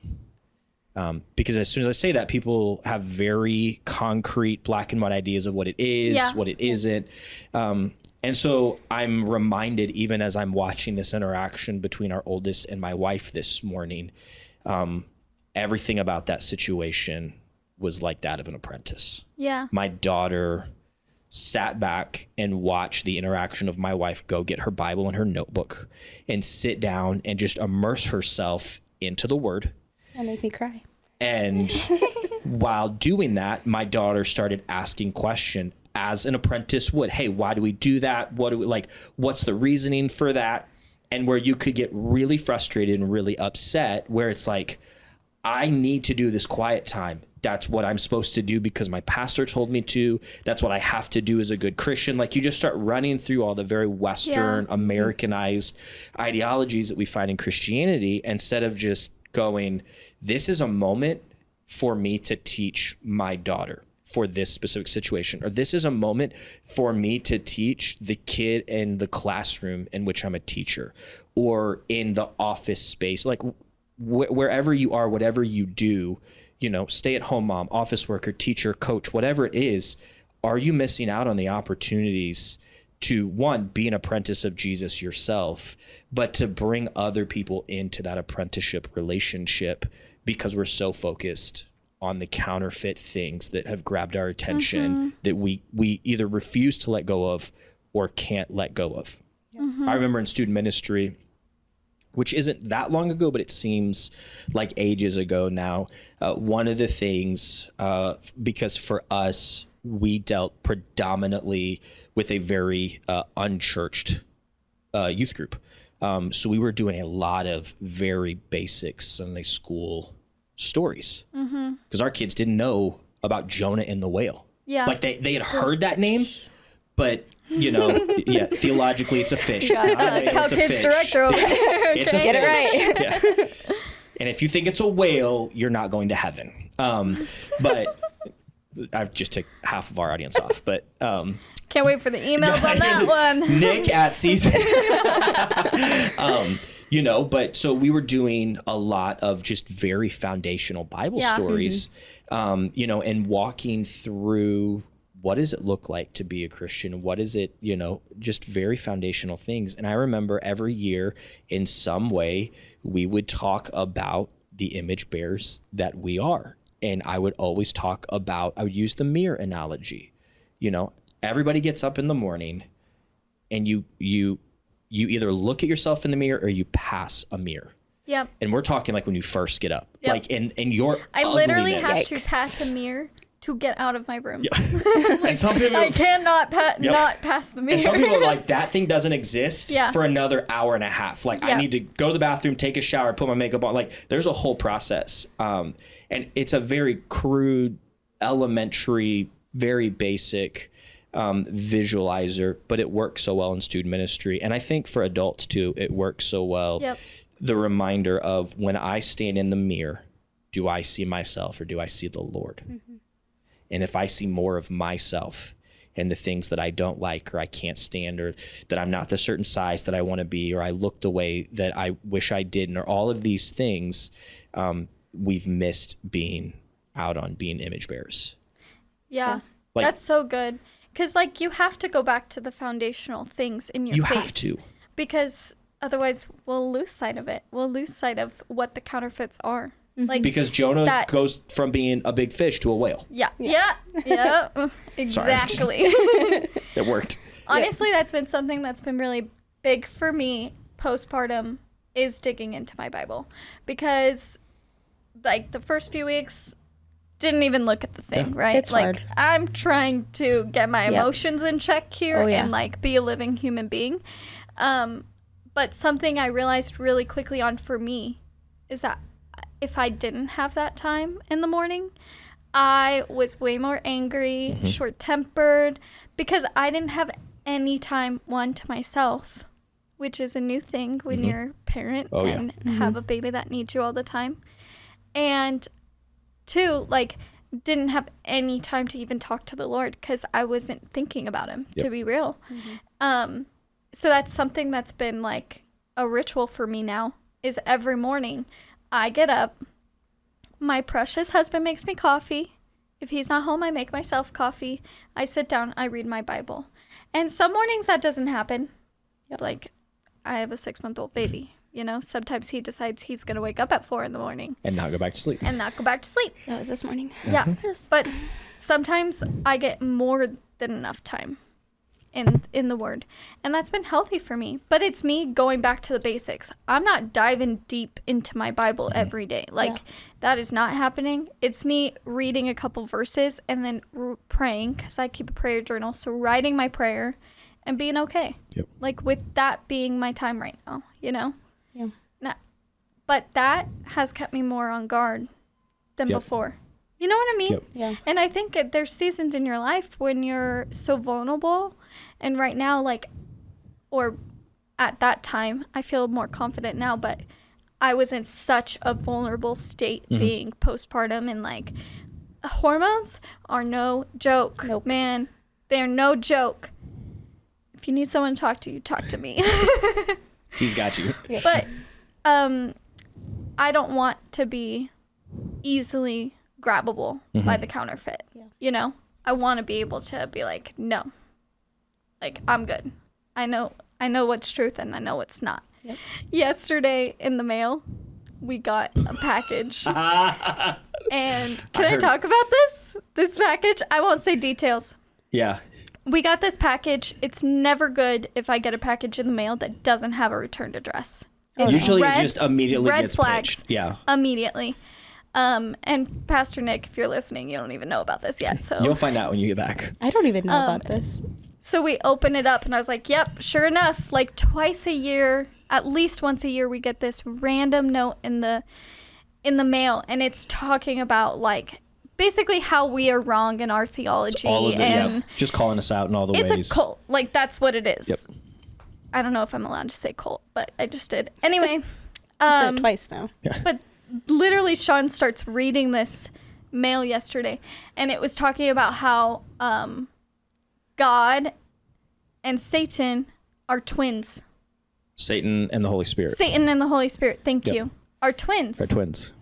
Because as soon as I say that, people have very concrete black and white ideas of what it is, what it isn't. And so I'm reminded, even as I'm watching this interaction between our oldest and my wife this morning, everything about that situation was like that of an apprentice. Yeah. My daughter sat back and watched the interaction of my wife go get her Bible and her notebook and sit down and just immerse herself into the Word. That made me cry. And while doing that, my daughter started asking questions as an apprentice would. Hey, why do we do that? What do we like? What's the reasoning for that? And where you could get really frustrated and really upset, where it's like, I need to do this quiet time. That's what I'm supposed to do because my pastor told me to. That's what I have to do as a good Christian. Like, you just start running through all the very Western, Americanized ideologies that we find in Christianity, instead of just going, this is a moment for me to teach my daughter for this specific situation, or this is a moment for me to teach the kid in the classroom in which I'm a teacher, or in the office space. Like, wherever you are, whatever you do, stay-at-home mom, office worker, teacher, coach, whatever it is, are you missing out on the opportunities to, one, be an apprentice of Jesus yourself, but to bring other people into that apprenticeship relationship, because we're so focused on the counterfeit things that have grabbed our attention that we either refuse to let go of or can't let go of. I remember in student ministry, which isn't that long ago, but it seems like ages ago now. One of the things, because for us, we dealt predominantly with a very unchurched youth group. So we were doing a lot of very basic Sunday school stories, because our kids didn't know about Jonah and the whale. Yeah. Like they had heard that name, but theologically it's a fish. It's not a whale, it's a fish. Director over there. It's a Get fish. it right. Yeah. And if you think it's a whale, you're not going to heaven. But I've just took half of our audience off. But can't wait for the emails on that one. Nick at season. But so we were doing a lot of just very foundational Bible stories, and walking through, what does it look like to be a Christian? What is it, just very foundational things. And I remember every year in some way, we would talk about the image bearers that we are. And I would always I would use the mirror analogy. Everybody gets up in the morning and you either look at yourself in the mirror or you pass a mirror. Yep. And we're talking like when you first get up. Yep. Like in your I literally have to pass a mirror to get out of my room. Yeah. And some people, I cannot not pass the mirror. And some people are like, that thing doesn't exist for another hour and a half. Like, I need to go to the bathroom, take a shower, put my makeup on. Like, there's a whole process. And it's a very crude, elementary, very basic visualizer, but it works so well in student ministry. And I think for adults too, it works so well. Yep. The reminder of, when I stand in the mirror, do I see myself or do I see the Lord? Mm-hmm. And if I see more of myself and the things that I don't like or I can't stand, or that I'm not the certain size that I want to be, or I look the way that I wish I didn't, or all of these things, we've missed being out on being image bearers. Yeah, that's so good. Because, you have to go back to the foundational things in your faith. You have to. Because otherwise we'll lose sight of it. We'll lose sight of what the counterfeits are. Because Jonah goes from being a big fish to a whale. Yeah. Exactly. It worked. Honestly, that's been something that's been really big for me postpartum, is digging into my Bible. Because, the first few weeks, didn't even look at the thing, right? It's hard. I'm trying to get my emotions in check here and, be a living human being. But something I realized really quickly on for me is that if I didn't have that time in the morning, I was way more angry, short-tempered, because I didn't have any time, one, to myself, which is a new thing when you're a parent and have a baby that needs you all the time. And 2, like, didn't have any time to even talk to the Lord because I wasn't thinking about him, to be real. So that's something that's been like a ritual for me now, is every morning I get up, my precious husband makes me coffee. If he's not home, I make myself coffee. I sit down, I read my Bible. And some mornings that doesn't happen. Like, I have a 6-month-old baby. You know, sometimes he decides he's going to wake up at 4 in the morning. And not go back to sleep. That was this morning. Yeah. But sometimes I get more than enough time in the Word. And that's been healthy for me. But it's me going back to the basics. I'm not diving deep into my Bible every day. Like, that is not happening. It's me reading a couple verses and then praying, because I keep a prayer journal. So writing my prayer and being okay. Like, with that being my time right now, you know? But that has kept me more on guard than before. You know what I mean? Yeah. And I think there's seasons in your life when you're so vulnerable. And right now, like, or at that time, I feel more confident now, but I was in such a vulnerable state being postpartum, and like, hormones are no joke. Man, they're no joke. If you need someone to talk to, you talk to me. He's got you. But I don't want to be easily grabbable by the counterfeit. You know, I want to be able to be like, no, like, I'm good. I know what's truth and I know what's not. Yesterday in the mail, we got a package. And can I talk about this package? I won't say details. Yeah. We got this package. It's never good if I get a package in the mail that doesn't have a returned address. It's Usually it just immediately red gets flags. pitched. Yeah. Immediately. And Pastor Nick, if you're listening, you don't even know about this yet. So You'll find out when you get back. I don't even know about this. So we open it up and I was like, yep, sure enough, like twice a year, at least once a year, we get this random note in the mail, and it's talking about like basically how we are wrong in our theology. All of and just calling us out in all the ways. It's a cult. Like, that's what it is. Yep. I don't know if I'm allowed to say cult, but I just did. Anyway. You said it twice now. But literally Sean starts reading this mail yesterday, and it was talking about how God and Satan are twins. Satan and the Holy Spirit. Satan and the Holy Spirit, thank you, are twins. They're twins.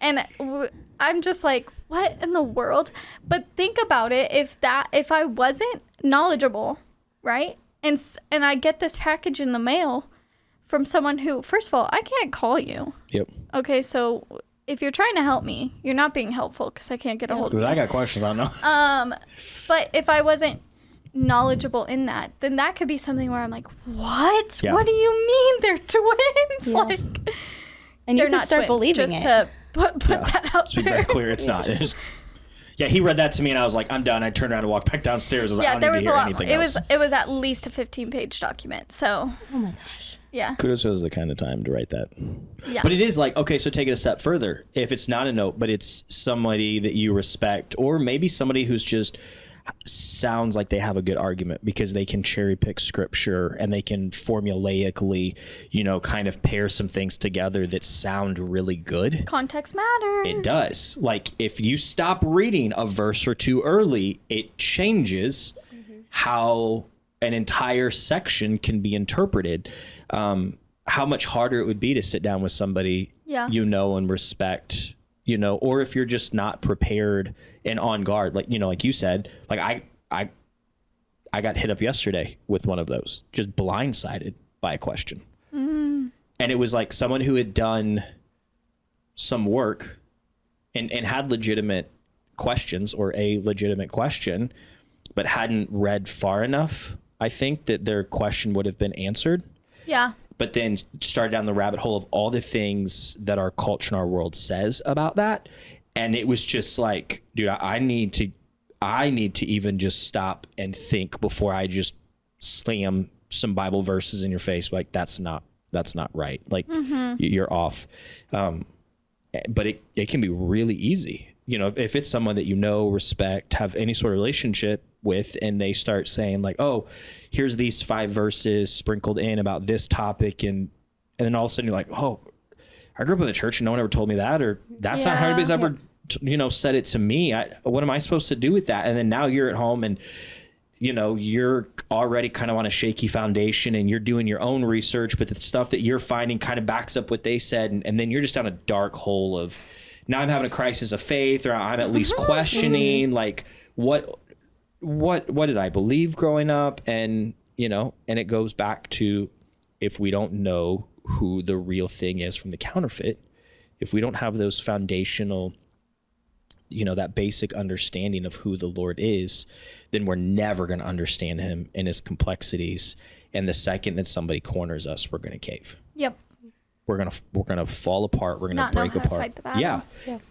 And I'm just like, what in the world? But think about it. If I wasn't knowledgeable, right? And I get this package in the mail from someone who, first of all, I can't call you. Yep. Okay, so if you're trying to help me, you're not being helpful because I can't get a hold of you. Because I got questions, I don't know. But if I wasn't knowledgeable in that, then that could be something where I'm like, what? Yeah. What do you mean they're twins? Yeah. Like, And you they're can not start twins, believing just it. to put that out To be there. very clear, it's not. Yeah, he read that to me and I was like, I'm done. I turned around and walked back downstairs. I was like, I Yeah, there don't was need a to hear lot. anything It else. was at least a 15-page document. So Oh my gosh. yeah, Kudos is the kind of time to write that. yeah. But it is like, okay, so take it a step further. If it's not a note, but it's somebody that you respect, or maybe somebody who's just sounds like they have a good argument because they can cherry pick scripture and they can formulaically, kind of pair some things together that sound really good. Context matters. It does. Like, if you stop reading a verse or two early, it changes how an entire section can be interpreted. How much harder it would be to sit down with somebody and respect, or if you're just not prepared and on guard, like you said, like I got hit up yesterday with one of those, just blindsided by a question. And it was like someone who had done some work and had legitimate questions, or a legitimate question, but hadn't read far enough, I think, that their question would have been answered. Yeah. But then started down the rabbit hole of all the things that our culture and our world says about that. And it was just like, dude, I need to even just stop and think before I just slam some Bible verses in your face. Like, that's not right. Like, you're off. But it can be really easy. If it's someone that respect, have any sort of relationship, with, and they start saying like, oh, here's these 5 verses sprinkled in about this topic, and then all of a sudden you're like, oh, I grew up in the church and no one ever told me that, or that's not how anybody's ever said it to me. What am I supposed to do with that? And then now you're at home and you're already kind of on a shaky foundation, and you're doing your own research, but the stuff that you're finding kind of backs up what they said, and then you're just down a dark hole of, now I'm having a crisis of faith, or I'm at least questioning like what did I believe growing up? And and it goes back to, if we don't know who the real thing is from the counterfeit, if we don't have those foundational, that basic understanding of who the Lord is, then we're never going to understand him and his complexities. And the second that somebody corners us, we're going to cave. Yep. We're going to fall apart. We're going to break apart. Fight the battle. Yeah.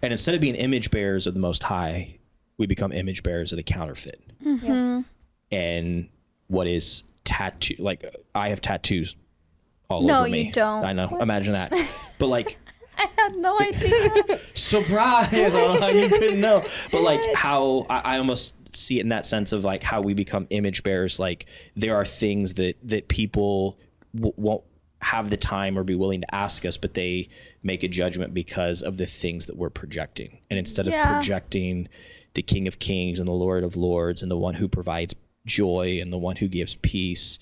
And instead of being image bearers of the Most High, we become image bearers of the counterfeit. Mm-hmm. And what is tattoo? Like, I have tattoos all over me. No, you don't. I know. What? Imagine that. But like, I had no idea. Surprise! I don't know how you couldn't know. But like, how I almost see it in that sense of like how we become image bearers. Like, there are things that people won't have the time or be willing to ask us, but they make a judgment because of the things that we're projecting. And instead of projecting the King of Kings and the Lord of Lords and the one who provides joy and the one who gives peace,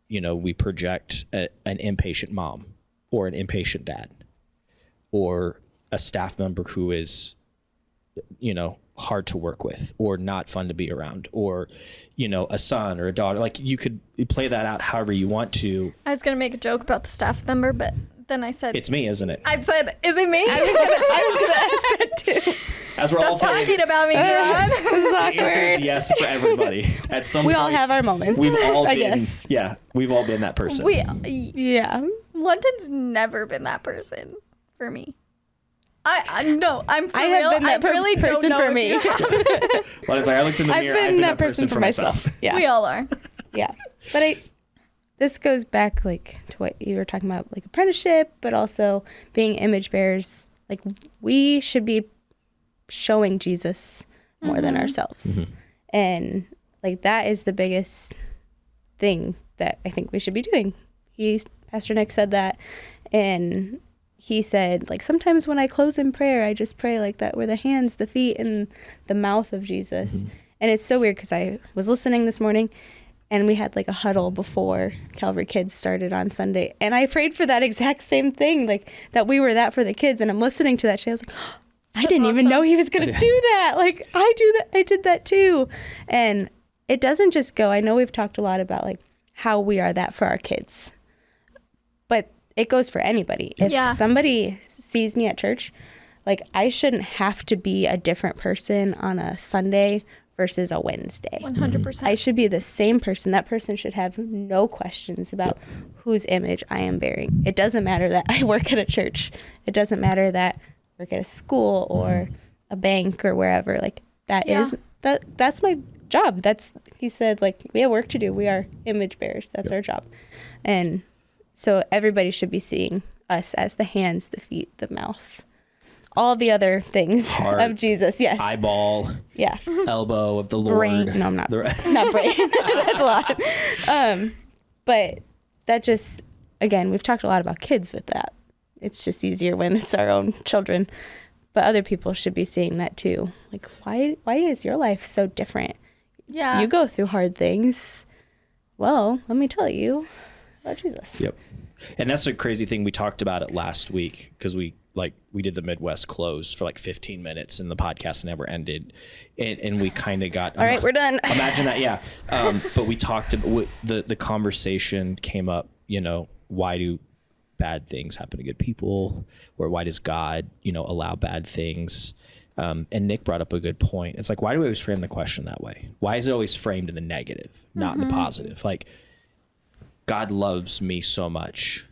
we project an impatient mom, or an impatient dad, or a staff member who is, hard to work with, or not fun to be around, or, a son or a daughter. Like, you could play that out however you want to. I was going to make a joke about the staff member, but then I said, it's me, isn't it? I said, is it me? I was gonna ask that too. As we're all talking about me, Jaron. This is the answer is awkward. yes for everybody. At some We point, all have our moments. We've all I been, guess. we've all been that person. Yeah. London's never been that person for me. No, I'm for I real. have been that really don't person know for if me. you have. Well, it's like I looked in the mirror. I've been that person for myself. Yeah. We all are. Yeah. But this goes back like to what you were talking about, like apprenticeship, but also being image bearers. Like, we should be showing Jesus more than ourselves. And like, that is the biggest thing that I think we should be doing. Pastor Nick said that, and he said, like, sometimes when I close in prayer, I just pray like that. We're the hands, the feet, and the mouth of Jesus. And it's so weird because I was listening this morning, and we had like a huddle before Calvary Kids started on Sunday. And I prayed for that exact same thing, like that we were that for the kids. And I'm listening to that today. I was like, oh, I didn't even know he was going to do that. Like, I did that too. And it doesn't just go, I know we've talked a lot about like how we are that for our kids, but it goes for anybody. If somebody sees me at church, like, I shouldn't have to be a different person on a Sunday versus a Wednesday. 100%. I should be the same person. That person should have no questions about whose image I am bearing. It doesn't matter that I work at a church. It doesn't matter that I work at a school or a bank or wherever. Like, that's my job. He said, like, we have work to do. We are image bearers. That's our job. And so everybody should be seeing us as the hands, the feet, the mouth, all the other things Heart, of Jesus. Yes. Eyeball. Yeah. Elbow of the Lord. Brain. No, I'm not. Not brain. That's a lot. But that just, again, we've talked a lot about kids with that. It's just easier when it's our own children. But other people should be seeing that too. Like, why is your life so different? Yeah. You go through hard things. Well, let me tell you about Jesus. Yep. And that's a crazy thing. We talked about it last week because we did the Midwest close for like 15 minutes and the podcast never ended. And we kind of got, all right, we're done. Imagine that. Yeah. But we talked about the conversation came up, why do bad things happen to good people, or why does God, allow bad things? And Nick brought up a good point. It's like, why do we always frame the question that way? Why is it always framed in the negative, not in the positive? Like, God loves me so much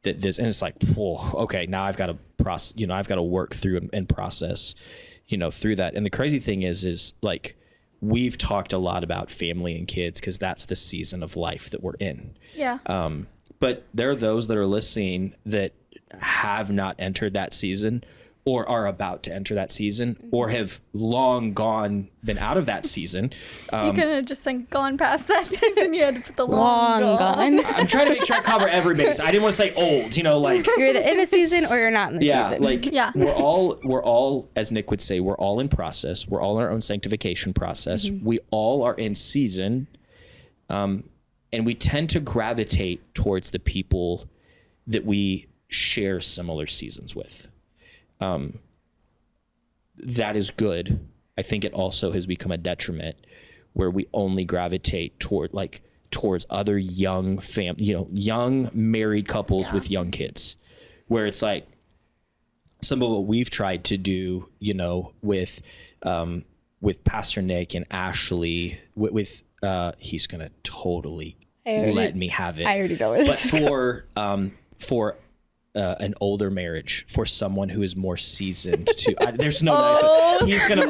that this, and it's like, whoa, okay, now I've got to process, I've got to work through and process, through that. And the crazy thing is like, we've talked a lot about family and kids because that's the season of life that we're in. Yeah. But there are those that are listening that have not entered that season, or are about to enter that season or have long been out of that season. You could have just gone past that season. You had to put the long gone. I'm trying to make sure I cover every base. I didn't want to say old, like you're either in the season or you're not in the season. We're all, as Nick would say, we're all in process. We're all in our own sanctification process. We all are in season. And we tend to gravitate towards the people that we share similar seasons with. That is good. I think it also has become a detriment where we only gravitate towards other young young married couples with young kids, where it's like some of what we've tried to do, with Pastor Nick and Ashley, with he's going to totally let me have it. I already know it. But for an older marriage, for someone who is more seasoned there's no nice way. He's gonna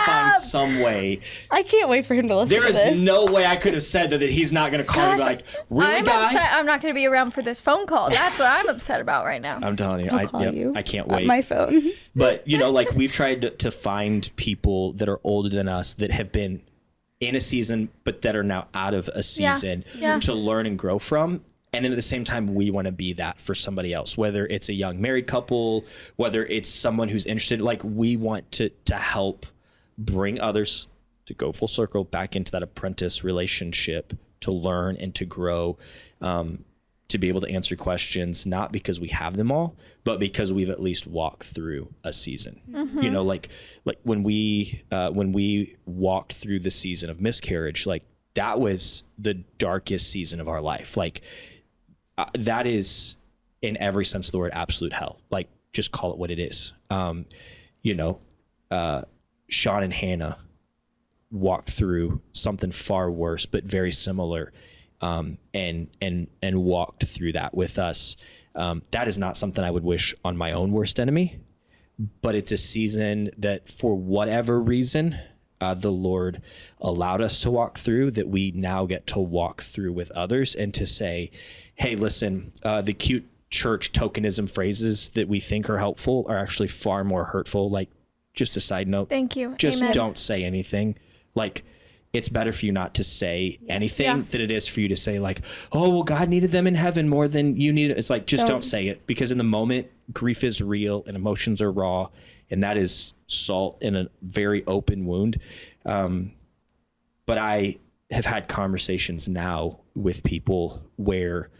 find some way. I can't wait for him to listen There to this. is no way I could have said that he's not gonna call me like, really, I'm guy? upset I'm not going to be around for this phone call. That's what I'm upset about right now. I'm telling you, I'll call you I can't on wait. my phone. But we've tried to find people that are older than us that have been in a season, but that are now out of a season to learn and grow from. And then at the same time, we want to be that for somebody else, whether it's a young married couple, whether it's someone who's interested. We want to help bring others to go full circle back into that apprentice relationship, to learn and to grow, to be able to answer questions, not because we have them all, but because we've at least walked through a season. Like when we walked through the season of miscarriage, that was the darkest season of our life. That is, in every sense of the word, absolute hell. Just call it what it is. Sean and Hannah walked through something far worse, but very similar, and walked through that with us. That is not something I would wish on my own worst enemy, but it's a season that, for whatever reason, the Lord allowed us to walk through, that we now get to walk through with others, and to say, hey, listen, the cute church tokenism phrases that we think are helpful are actually far more hurtful. Just a side note. Thank you. Just Amen. don't say anything. It's better for you not to say anything than it is for you to say oh, well, God needed them in heaven more than you needed. It's just don't say it, because in the moment, grief is real and emotions are raw, and that is salt in a very open wound. But I have had conversations now with people where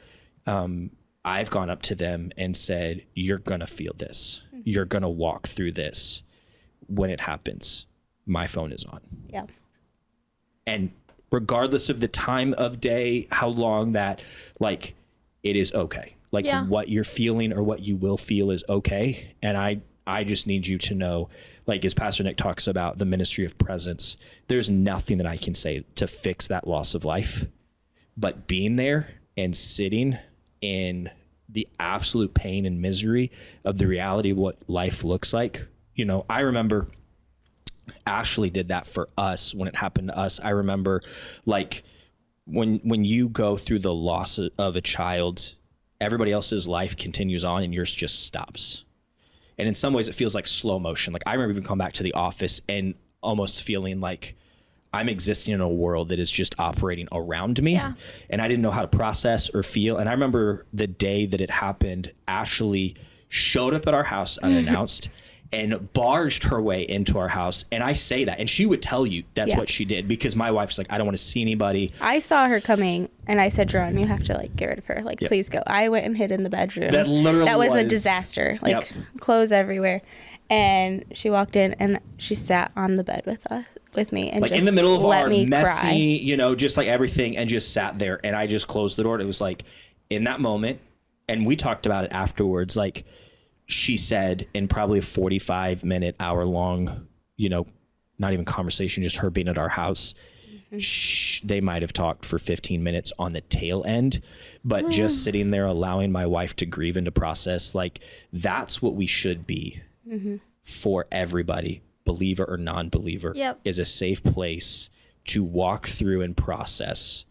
I've gone up to them and said, you're going to feel this. You're going to walk through this. When it happens, my phone is on. Yeah. And regardless of the time of day, how long that, it is okay. What you're feeling or what you will feel is okay. And I just need you to know, as Pastor Nick talks about the ministry of presence, there's nothing that I can say to fix that loss of life, but being there and sitting in the absolute pain and misery of the reality of what life looks like. I remember Ashley did that for us when it happened to us. I remember when you go through the loss of a child, everybody else's life continues on and yours just stops. And in some ways it feels like slow motion. I remember even coming back to the office and almost feeling like I'm existing in a world that is just operating around me. Yeah. And I didn't know how to process or feel. And I remember the day that it happened, Ashley showed up at our house unannounced and barged her way into our house. And I say that, and she would tell you that's what she did, because my wife's I don't want to see anybody. I saw her coming and I said, Jaron, you have to get rid of her. Please go. I went and hid in the bedroom. That was a disaster. Clothes everywhere. And she walked in and she sat on the bed with me and just in the middle of our messy, cry. Just everything, and just sat there. And I just closed the door. And it was in that moment, and we talked about it afterwards, she said, in probably a 45-minute, hour-long, not even conversation, just her being at our house, they might have talked for 15 minutes on the tail end, but just sitting there allowing my wife to grieve and to process, that's what we should be for everybody, believer or non-believer, is a safe place to walk through and process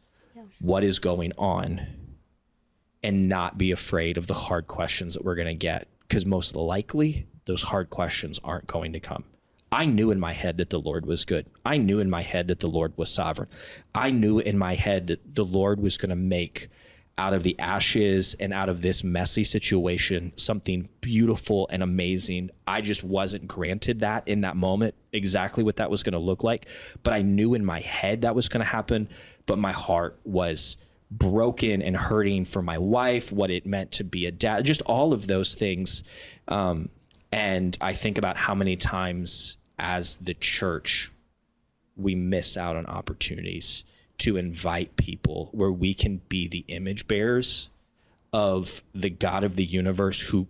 what is going on and not be afraid of the hard questions that we're going to get. Because most likely those hard questions aren't going to come. I knew in my head that the Lord was good. I knew in my head that the Lord was sovereign. I knew in my head that the Lord was going to make out of the ashes and out of this messy situation something beautiful and amazing. I just wasn't granted that in that moment, exactly what that was going to look like. But I knew in my head that was going to happen. But my heart was broken and hurting for my wife, what it meant to be a dad, just all of those things. And I think about how many times as the church, we miss out on opportunities to invite people where we can be the image bearers of the God of the universe who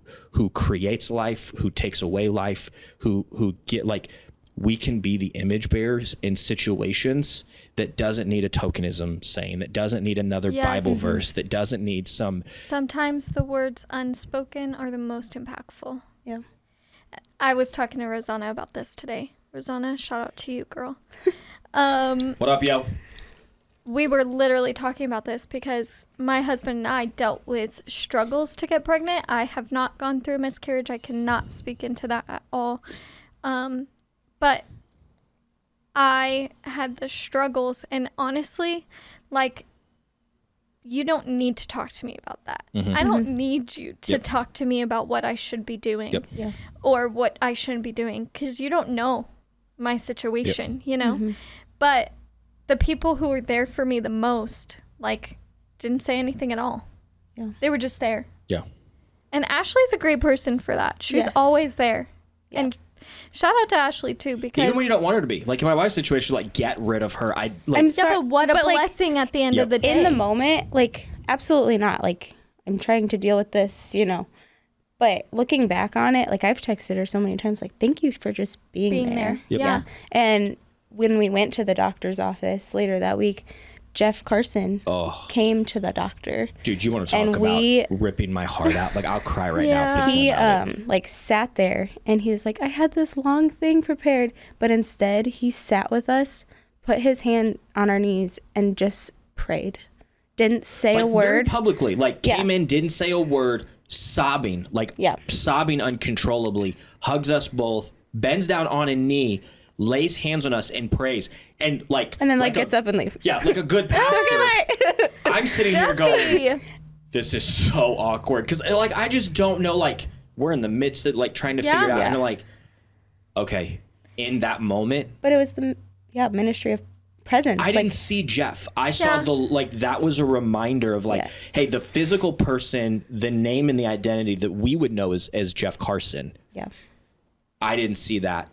creates life, who takes away life, who get like, we can be the image bearers in situations that doesn't need a tokenism saying, that doesn't need another Bible verse, that doesn't need Sometimes the words unspoken are the most impactful. Yeah. I was talking to Rosanna about this today. Rosanna, shout out to you, girl. What up, yo? We were literally talking about this because my husband and I dealt with struggles to get pregnant. I have not gone through a miscarriage. I cannot speak into that at all. But I had the struggles, and honestly, like, you don't need to talk to me about that. I don't need you to talk to me about what I should be doing or what I shouldn't be doing, because you don't know my situation, you know? But the people who were there for me the most, like, didn't say anything at all. Yeah. They were just there. Yeah. And Ashley's a great person for that. She's always there. Yeah. And shout out to Ashley too, because even when you don't want her to be, like in my wife's situation, like, get rid of her. I'm sorry, but what a blessing at the end of the day. In the moment, like, absolutely not. Like, I'm trying to deal with this, you know. But looking back on it, like, I've texted her so many times, like, thank you for just being there. Yeah. And when we went to the doctor's office later that week, Jeff Carson came to the doctor. Dude, you want to talk about ripping my heart out? Like, I'll cry right now. He like sat there and he was like, I had this long thing prepared, but instead he sat with us, put his hand on our knees, and just prayed. Didn't say a word. Very publicly, like, came in, didn't say a word, sobbing, sobbing uncontrollably, hugs us both, bends down on a knee, lays hands on us and prays, and then gets up and leaves. Yeah, like a good pastor. I'm sitting here going, this is so awkward, because like, I just don't know, like, we're in the midst of like trying to figure it out, and I'm like, okay, in that moment. But it was the ministry of presence. I didn't see Jeff. I saw that was a reminder of like, hey, the physical person, the name and the identity that we would know as Jeff Carson. Yeah. I didn't see that.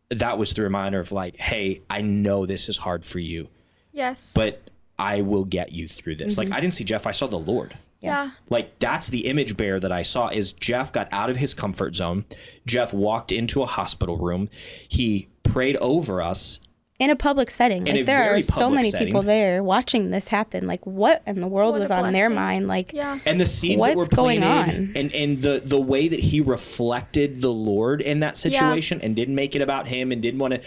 That was the reminder of like, hey, I know this is hard for you. Yes. But I will get you through this. Like, I didn't see Jeff. I saw the Lord. Yeah. Like, that's the image bearer that I saw, is Jeff got out of his comfort zone. Jeff walked into a hospital room. He prayed over us. In a public setting. Like, there are so many people there watching this happen. Like, what in the world was on their mind? Like, and the seeds that were planted, and the way that he reflected the Lord in that situation and didn't make it about him and didn't want to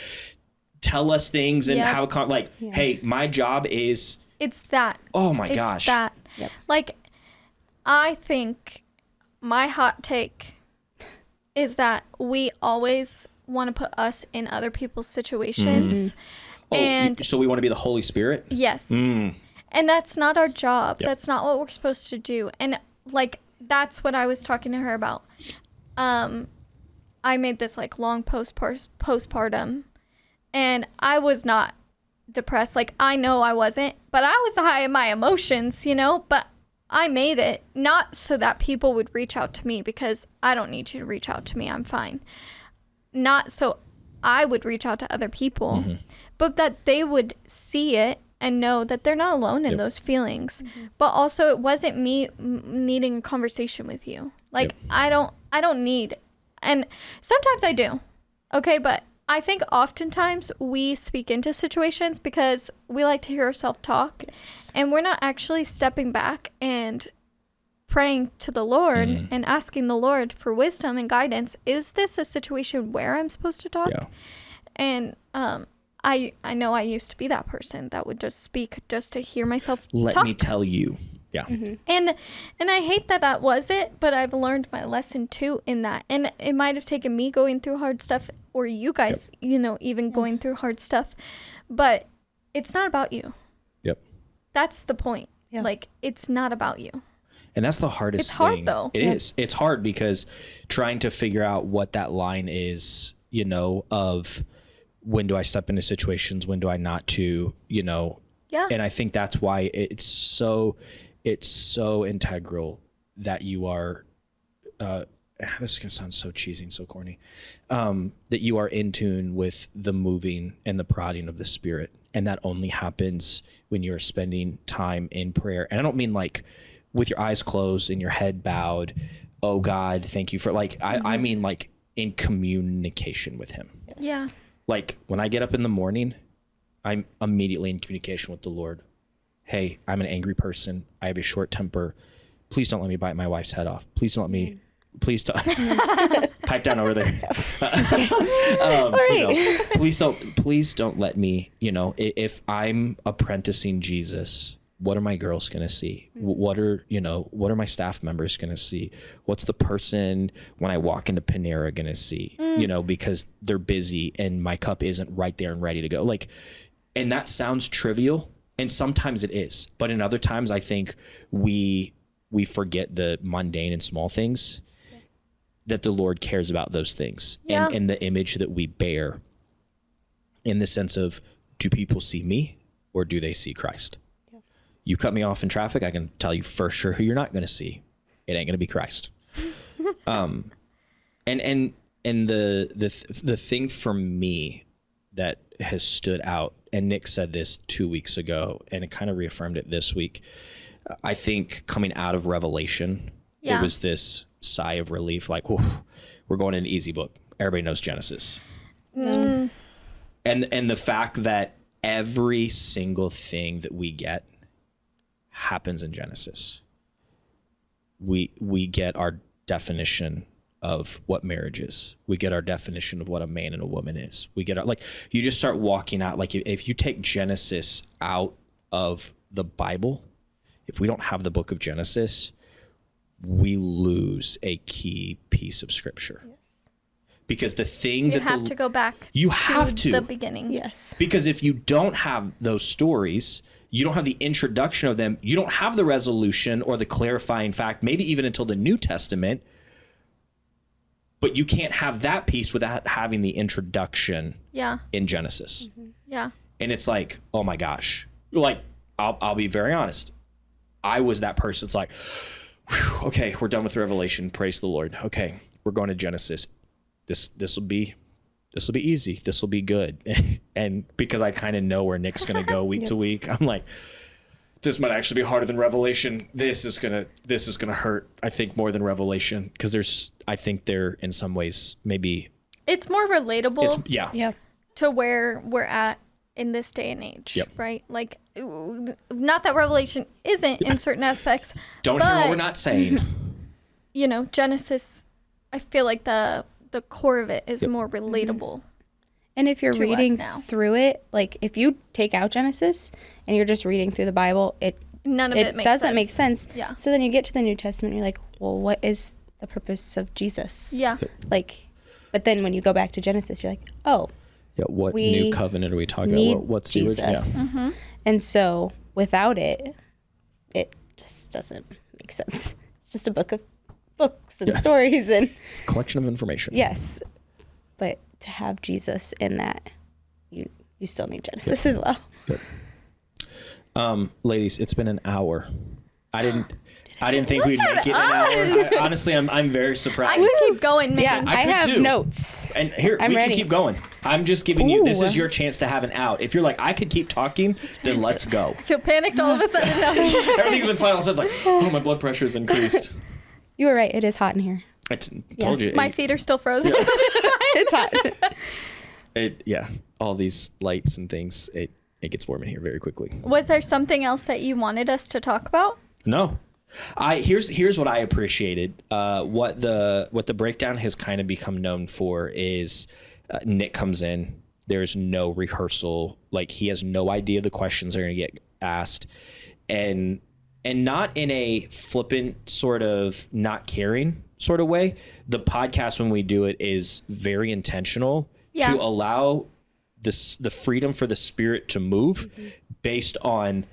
tell us things and how hey, my job is. It's that. Oh my gosh. That. Yep. Like, I think my hot take is that we always want to put us in other people's situations. And so we want to be the Holy Spirit? Yes. And that's not our job. Yep. That's not what we're supposed to do. And like, that's what I was talking to her about. I made this like long postpartum, and I was not depressed. Like, I know I wasn't, but I was high in my emotions, you know, but I made it not so that people would reach out to me, because I don't need you to reach out to me. I'm fine. Not so I would reach out to other people, but that they would see it and know that they're not alone in those feelings. But also, it wasn't me needing a conversation with you. Like, I don't need, and sometimes I do. Okay. But I think oftentimes we speak into situations because we like to hear ourselves talk, and we're not actually stepping back and praying to the Lord and asking the Lord for wisdom and guidance. Is this a situation where I'm supposed to talk? Yeah. And I know I used to be that person that would just speak just to hear myself talk. Let me tell you, Yeah. And I hate that was it, but I've learned my lesson too in that. And it might have taken me going through hard stuff, or you guys, even going through hard stuff, but it's not about you. Yep. That's the point. Yeah. Like, it's not about you. And that's the hardest It's thing. hard, though. It is. It's hard because trying to figure out what that line is, of when do I step into situations, when do I not to, Yeah. And I think that's why it's so integral that you are, this is going to sound so cheesy and so corny, that you are in tune with the moving and the prodding of the Spirit. And that only happens when you're spending time in prayer. And I don't mean like with your eyes closed and your head bowed, oh God, thank you for I mean like in communication with him. Yeah. Like when I get up in the morning, I'm immediately in communication with the Lord. Hey, I'm an angry person. I have a short temper. Please don't let me bite my wife's head off. Please don't let me, please don't pipe down over there. Please don't let me, if I'm apprenticing Jesus, what are my girls going to see? What are my staff members going to see? What's the person when I walk into Panera going to see? Because they're busy and my cup isn't right there and ready to go. And that sounds trivial, and sometimes it is, but in other times I think we forget the mundane and small things, that the Lord cares about those things, and the image that we bear, in the sense of, do people see me or do they see Christ? You cut me off in traffic, I can tell you for sure who you're not going to see. It ain't going to be Christ. And the thing for me that has stood out, and Nick said this 2 weeks ago, and it kind of reaffirmed it this week. I think coming out of Revelation, there was this sigh of relief, like, we're going into easy book. Everybody knows Genesis. And the fact that every single thing that we get happens in Genesis. We get our definition of what marriage is. We get our definition of what a man and a woman is. We get our, you just start walking out, if you take Genesis out of the Bible, if we don't have the book of Genesis, we lose a key piece of scripture. Yes. Because the thing you have to go back. You have to the beginning. Yes. Because if you don't have those stories, you don't have the introduction of them, you don't have the resolution or the clarifying fact, maybe even until the New Testament, but you can't have that piece without having the introduction in Genesis. Mm-hmm. Yeah. And it's like, oh my gosh. I'll be very honest. I was that person. It's like, whew, okay, we're done with Revelation. Praise the Lord. Okay, we're going to Genesis. This will be easy. This will be good. And because I kind of know where Nick's going to go week to week, I'm like, this might actually be harder than Revelation. This is gonna hurt, I think, more than Revelation, because I think they're in some ways maybe it's more relatable. Yeah. To where we're at in this day and age, right? Like, not that Revelation isn't in certain aspects. Don't hear what we're not saying. Genesis, I feel like the core of it is more relatable. And if you're reading now. through it, if you take out Genesis and you're just reading through the Bible, none of it doesn't make sense. Yeah. So then you get to the New Testament and you're like, well, what is the purpose of Jesus? Yeah. But then when you go back to Genesis, you're like, oh. Yeah, what new covenant are we talking about? What's the original? Yeah. Mm-hmm. And so without it just doesn't make sense. It's just a book of books and stories, and it's a collection of information. Yes. But to have Jesus in that, you still need Genesis as well. Yep. Ladies, it's been an hour. I didn't think we'd make it an hour. Honestly, I'm very surprised. I could keep going, man. Yeah, I have too. notes. And here, we ready. can keep going. I'm just giving you, this is your chance to have an out. If you're like, I could keep talking, then let's go. I feel panicked all of a sudden. Everything's been fine. All of a sudden, it's like, oh, my blood pressure has increased. You were right. It is hot in here. I told you. My feet are still frozen. Yeah. It's hot. All these lights and things, it gets warm in here very quickly. Was there something else that you wanted us to talk about? No. Here's what I appreciated. What the breakdown has kind of become known for is Nick comes in. There's no rehearsal. He has no idea the questions are going to get asked, and and not in a flippant sort of not caring sort of way. The podcast, when we do it, is very intentional to allow the freedom for the Spirit to move based on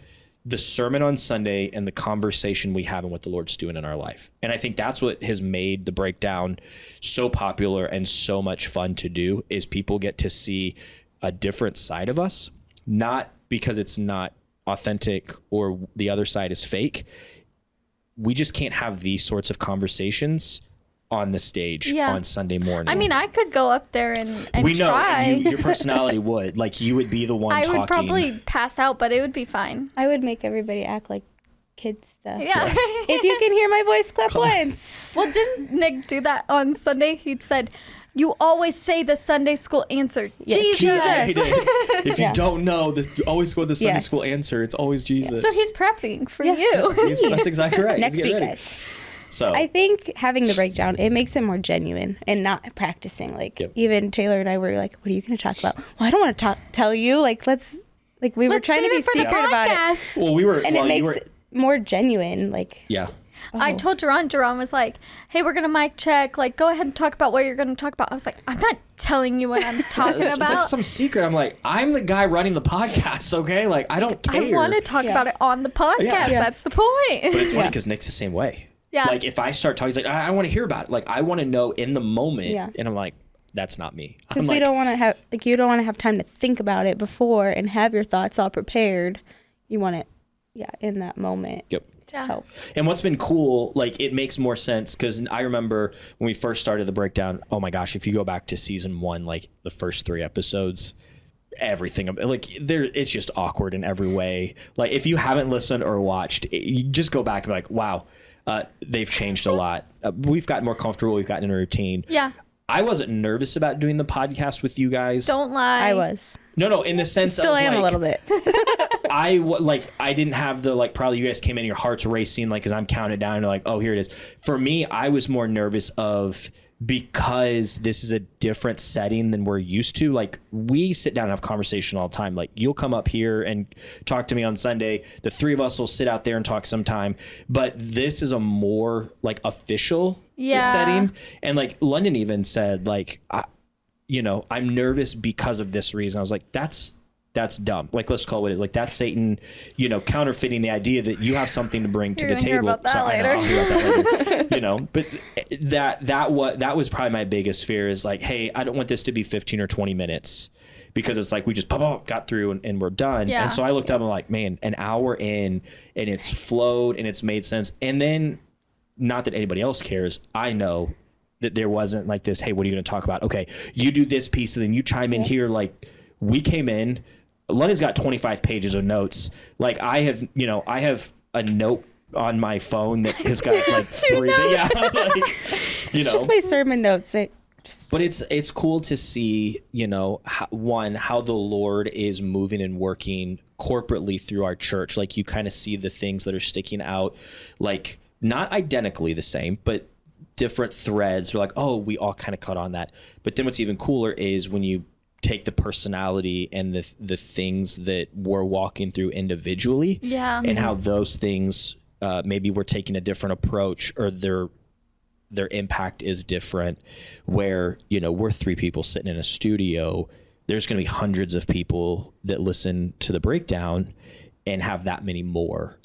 the sermon on Sunday and the conversation we have and what the Lord's doing in our life. And I think that's what has made the breakdown so popular and so much fun to do, is people get to see a different side of us, not because it's not authentic or the other side is fake. We just can't have these sorts of conversations on the stage on Sunday morning. I mean, I could go up there and we know try. your personality would, like, you would be the one talking. I would probably pass out, but it would be fine. I would make everybody act like kid stuff. Yeah. If you can hear my voice, clap once. Well, didn't Nick do that on Sunday? He said, "You always say the Sunday school answer, Yes, Jesus." Yeah, he did. If you don't know, you always go with the Sunday school answer. It's always Jesus. So he's prepping for you. That's exactly right. Next week, guys. So I think having the breakdown, it makes it more genuine and not practicing. Like even Taylor and I were like, "What are you going to talk about?" Well, I don't want to tell you. Like we were trying to be secret about it. Well, we were, and it makes it more genuine. Like I told Jaron was like, "Hey, we're gonna mic check. Like, go ahead and talk about what you're gonna talk about." I was like, "I'm not telling you what I'm talking about. It's like some secret." I'm like, I'm the guy running the podcast, okay? Like, I don't care. I want to talk about it on the podcast. That's the point. But it's funny because Nick's the same way. Yeah. Like, if I start talking, he's like, I want to hear about it. Like, I want to know in the moment. Yeah. And I'm like, that's not me. Because we don't want to have, like, you don't want to have time to think about it before and have your thoughts all prepared. You want it, in that moment. Yep. Yeah. Help. And what's been cool, like, it makes more sense because I remember when we first started the breakdown, oh my gosh, if you go back to season 1, like the first 3 episodes, everything, like, it's just awkward in every way. Like, if you haven't listened or watched, you just go back and be like, wow, they've changed a lot. We've gotten more comfortable. We've gotten in a routine. Yeah. I wasn't nervous about doing the podcast with you guys. Don't lie. I was. No, in the sense Still of, am like, a little bit. I didn't have the, like, probably you guys came in, your hearts racing, like, as I'm counting down and like, oh, here it is. For me, I was more nervous because this is a different setting than we're used to. Like, we sit down and have conversation all the time. Like, you'll come up here and talk to me on Sunday. The 3 of us will sit out there and talk sometime. But this is a more, like, official setting. And, like, London even said, like, I'm nervous because of this reason. I was like, that's dumb. Like, let's call it what it is. Like, that's Satan, counterfeiting the idea that you have something to bring to the table. Hear about that later. I know, I'll hear about that later. But that was probably my biggest fear, is like, hey, I don't want this to be 15 or 20 minutes, because it's like we just got through and we're done. Yeah. And so I looked up and I'm like, man, an hour in and it's flowed and it's made sense. And then, not that anybody else cares, I know that there wasn't like this, hey, what are you going to talk about? Okay, you do this piece and then you chime in here. Like, we came in, London's got 25 pages of notes. Like, I have a note on my phone that has got like 3. Yeah, I was like, It's just my sermon notes. But it's cool to see, how the Lord is moving and working corporately through our church. Like, you kind of see the things that are sticking out, like, not identically the same, but different threads. We're like, oh, we all kind of caught on that. But then what's even cooler is when you take the personality and the things that we're walking through individually, and how those things maybe we're taking a different approach, or their impact is different. Where we're 3 people sitting in a studio, there's going to be hundreds of people that listen to the breakdown and have that many more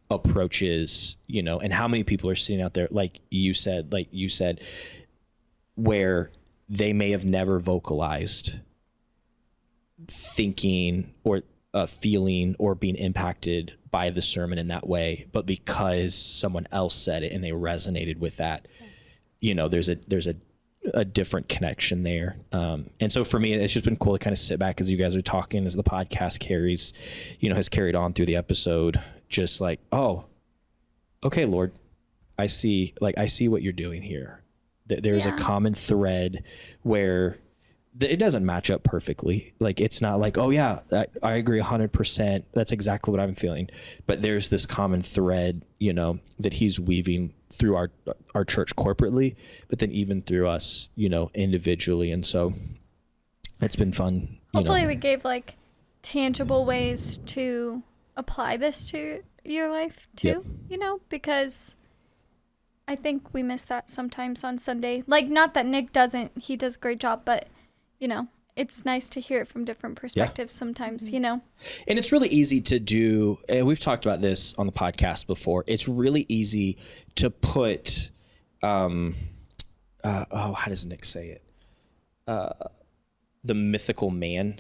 approaches, and how many people are sitting out there, like you said, where they may have never vocalized thinking or feeling or being impacted by the sermon in that way, but because someone else said it and they resonated with that, there's a different connection there. And so for me, it's just been cool to kind of sit back as you guys are talking, as the podcast has carried on through the episode, just like, oh, okay, Lord, I see what you're doing here. There's a common thread where it doesn't match up perfectly. Like, it's not like, oh yeah, I agree 100%. That's exactly what I'm feeling. But there's this common thread, that he's weaving through our church corporately, but then even through us, individually. And so it's been fun. Hopefully we gave like tangible ways to apply this to your life too, because I think we miss that sometimes on Sunday. Like, not that Nick doesn't, he does a great job, but, it's nice to hear it from different perspectives sometimes, And it's really easy to do, and we've talked about this on the podcast before, it's really easy to put, how does Nick say it? The mythical man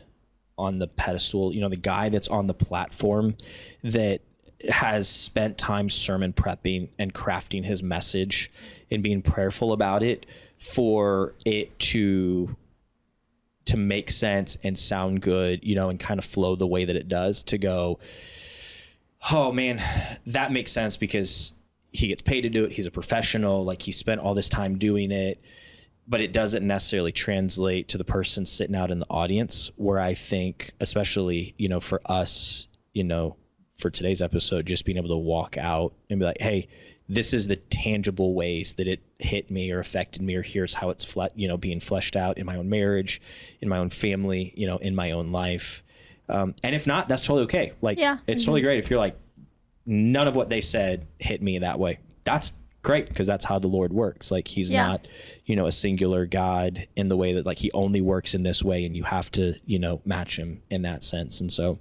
on the pedestal, the guy that's on the platform that has spent time sermon prepping and crafting his message and being prayerful about it for it to make sense and sound good, and kind of flow the way that it does, to go, oh man, that makes sense because he gets paid to do it. He's a professional. Like, he spent all this time doing it, but it doesn't necessarily translate to the person sitting out in the audience, where I think, especially, for us, for today's episode, just being able to walk out and be like, hey, this is the tangible ways that it hit me or affected me, or here's how it's being fleshed out in my own marriage, in my own family, in my own life. And if not, that's totally okay. Like, it's totally great if you're like, none of what they said hit me that way. That's great, because that's how the Lord works. Like, he's not, a singular God in the way that, like, he only works in this way and you have to, match him in that sense. And so,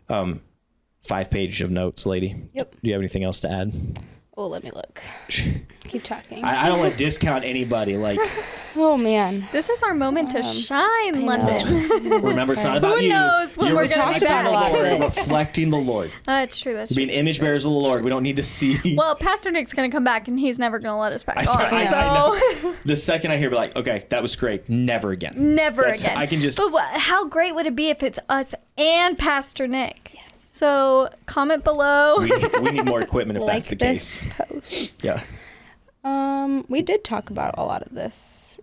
5 pages of notes, lady. Yep. Do you have anything else to add? Oh, let me look. Keep talking. I don't want to discount anybody. Like, oh man, this is our moment to shine, London. Remember, it's not about Who you. knows when we're going to be back? We're reflecting the Lord. That's true. That's We're true. being image bearers of the Lord. We don't need to see. Well, Pastor Nick's going to come back, and he's never going to let us back on. I know. The second I hear, be like, okay, that was great. Never again. Never again. I can just. But how great would it be if it's us and Pastor Nick? Yes. So comment below. We need more equipment if like that's the this case. Post. Yeah. We did talk about a lot of this.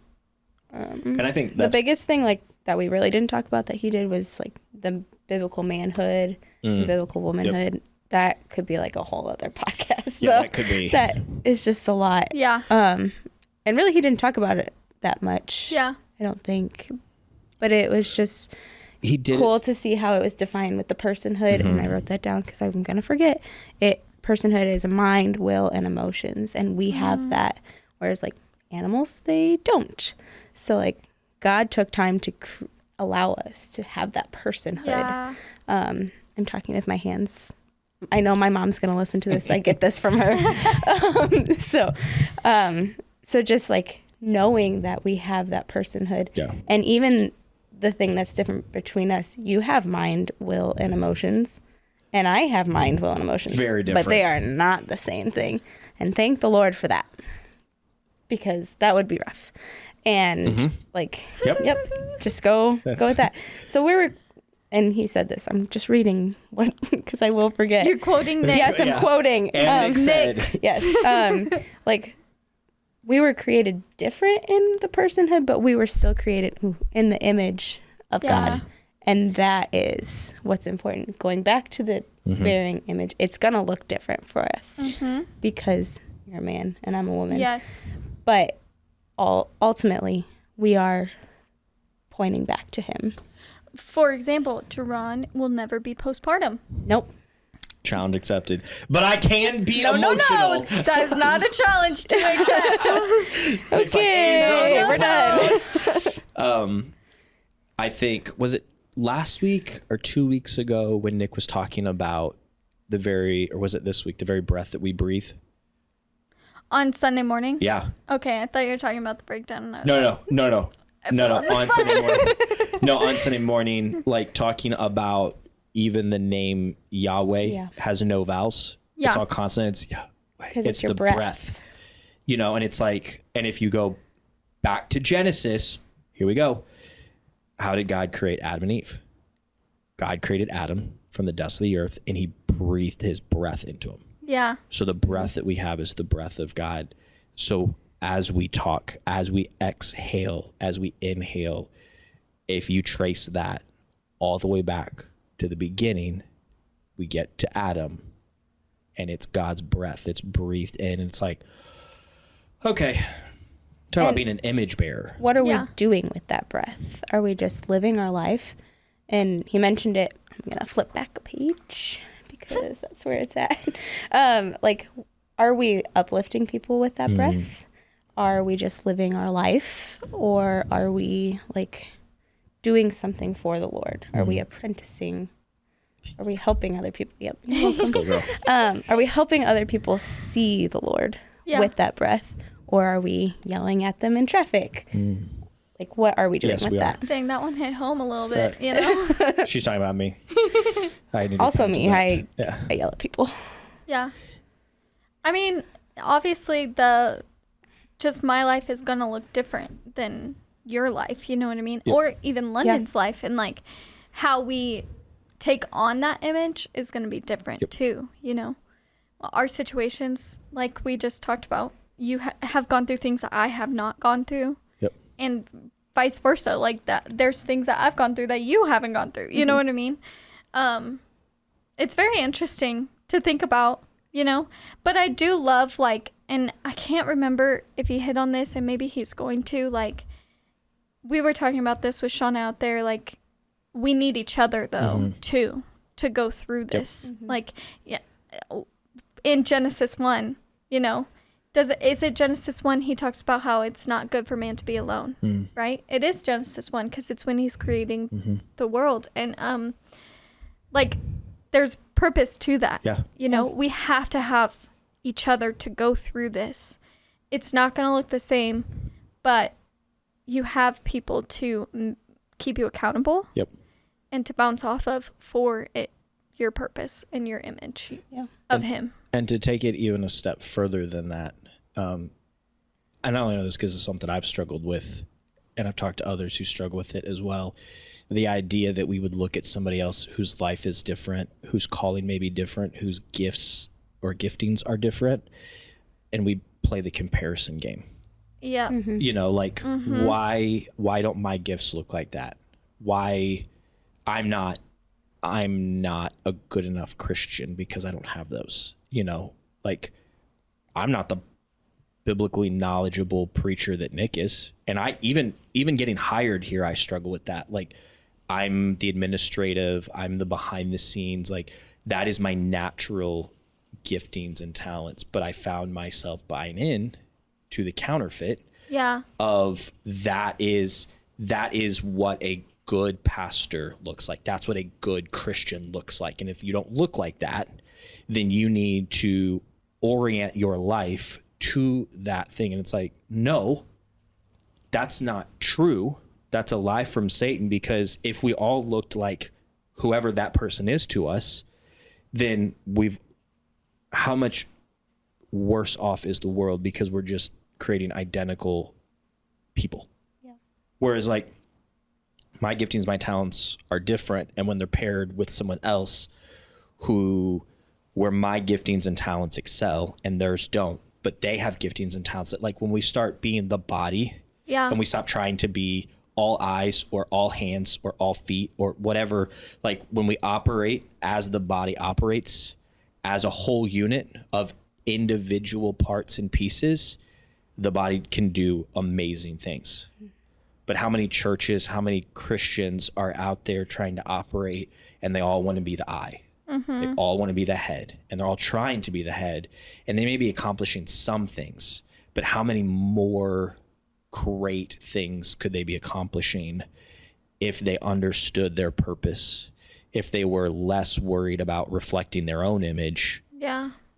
And I think the biggest thing, like, that we really didn't talk about that he did was, like, the biblical manhood, biblical womanhood. Yep. That could be like a whole other podcast. Yeah, though. that could be. That is just a lot. Yeah. And really, he didn't talk about it that much. Yeah. I don't think. But it was just cool to see how it was defined with the personhood. And I wrote that down because I'm going to forget. Personhood is a mind, will, and emotions. And we have that. Whereas, like, animals, they don't. So, like, God took time to allow us to have that personhood. Yeah. I'm talking with my hands. I know my mom's going to listen to this. I get this from her. So just, like, knowing that we have that personhood. Yeah. And even the thing that's different between us, you have mind, will, and emotions. And I have mind, will, and emotions. Very different. But they are not the same thing. And thank the Lord for that. Because that would be rough. And like, yep, just go with that. So and he said this, I'm just reading what, because I will forget. You're quoting Nick. Yes, I'm quoting. And Nick. Yes. Like, we were created different in the personhood, but we were still created in the image of God. And that is what's important. Going back to the bearing image, it's going to look different for us because you're a man and I'm a woman. Yes. But ultimately, we are pointing back to him. For example, Jaron will never be postpartum. Nope. Challenge accepted. But I can be emotional. No. That is not a challenge to accept. Okay, we're done. I think, was it last week or 2 weeks ago when Nick was talking about or was it this week, the very breath that we breathe? On Sunday morning? Yeah. Okay, I thought you were talking about the breakdown. No. On Sunday morning. No, on Sunday morning, like, talking about even the name Yahweh has no vowels. Yeah. It's all consonants. Yeah. It's the breath. And it's like, and if you go back to Genesis, here we go. How did God create Adam and Eve? God created Adam from the dust of the earth, and he breathed his breath into him. Yeah. So the breath that we have is the breath of God. So as we talk, as we exhale, as we inhale, if you trace that all the way back to the beginning, we get to Adam, and it's God's breath. It's breathed in, and it's like, okay, talk about being an image bearer. What are we doing with that breath? Are we just living our life? And he mentioned it. I'm going to flip back a page because because that's where it's at. Like, are we uplifting people with that breath? Are we just living our life? Or are we, like, doing something for the Lord? Are we apprenticing? Are we helping other people? Yep. Let's go, girl. Are we helping other people see the Lord with that breath? Or are we yelling at them in traffic? Like, what are we doing with that? Dang, that one hit home a little bit, you know? She's talking about me. Also me, I yell at people. Yeah. I mean, obviously just my life is going to look different than your life, you know what I mean? Yep. Or even London's life, and like how we take on that image is going to be different too, you know? Our situations, like we just talked about, you have gone through things that I have not gone through. Yep. And vice versa, like that there's things that I've gone through that you haven't gone through, you know what I mean? It's very interesting to think about, you know, but I do love, like, and I can't remember if he hit on this, and maybe he's going to, like, we were talking about this with Shauna out there, like, we need each other though too to go through this. Like, yeah, in Genesis 1, you know, is it Genesis 1? He talks about how it's not good for man to be alone, right? It is Genesis 1 because it's when he's creating the world. And, like, there's purpose to that. Yeah. You know, we have to have each other to go through this. It's not going to look the same, but you have people to keep you accountable. Yep. And to bounce off of for your purpose and your image of him. And to take it even a step further than that, I not only know this because it's something I've struggled with, and I've talked to others who struggle with it as well, the idea that we would look at somebody else whose life is different, whose calling may be different, whose gifts or giftings are different, and we play the comparison game. Yeah. You know, like, why don't my gifts look like that? Why I'm not a good enough Christian because I don't have those, you know, like, I'm not the biblically knowledgeable preacher that Nick is. And I even getting hired here, I struggle with that. Like, I'm the administrative, I'm the behind the scenes, like, that is my natural giftings and talents. But I found myself buying in to the counterfeit of that is what a good pastor looks like. That's what a good Christian looks like. And if you don't look like that, then you need to orient your life to that thing. And it's like, no, that's not true. That's a lie from Satan, because if we all looked like whoever that person is to us, then how much worse off is the world, because we're just creating identical people. Yeah. Whereas, like, my giftings, my talents are different. And when they're paired with someone else where my giftings and talents excel and theirs don't, but they have giftings and talents that, like, when we start being the body and we stop trying to be all eyes or all hands or all feet or whatever, like, when we operate as the body operates as a whole unit of individual parts and pieces, the body can do amazing things. But how many churches, how many Christians are out there trying to operate, and they all want to be the eye? They all want to be the head, and they're all trying to be the head, and they may be accomplishing some things, but how many more great things could they be accomplishing if they understood their purpose, if they were less worried about reflecting their own image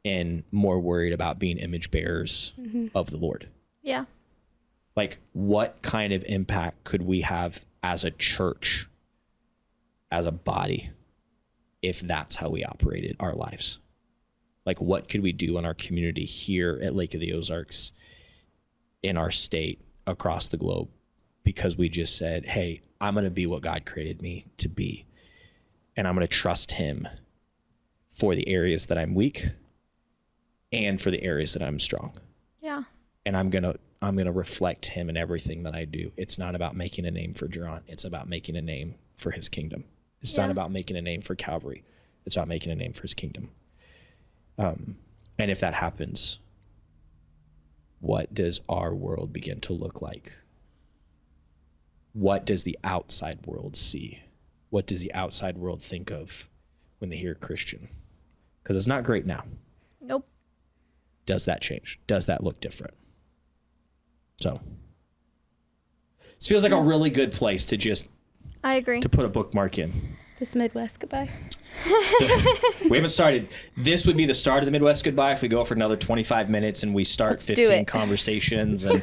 and more worried about being image bearers of the Lord? Yeah. Like, what kind of impact could we have as a church, as a body, if that's how we operated our lives? Like, what could we do in our community here at Lake of the Ozarks, in our state, across the globe, because we just said, hey, I'm going to be what God created me to be, and I'm going to trust him for the areas that I'm weak and for the areas that I'm strong. Yeah. And I'm going to reflect him in everything that I do. It's not about making a name for Jaron. It's about making a name for his kingdom. It's not about making a name for Calvary. It's about making a name for his kingdom. And if that happens, what does our world begin to look like? What does the outside world see? What does the outside world think of when they hear Christian? Because it's not great now. Nope. Does that change? Does that look different? So this feels like a really good place to just I agree. to put a bookmark in. This Midwest goodbye. We haven't started. This would be the start of the Midwest goodbye if we go for another 25 minutes and we start Let's do 15 it. conversations. And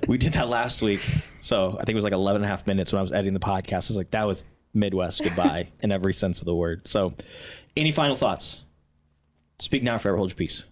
we did that last week. So I think it was like 11 and a half minutes when I was editing the podcast. I was like, that was Midwest goodbye in every sense of the word. So any final thoughts? Speak now, forever hold your peace.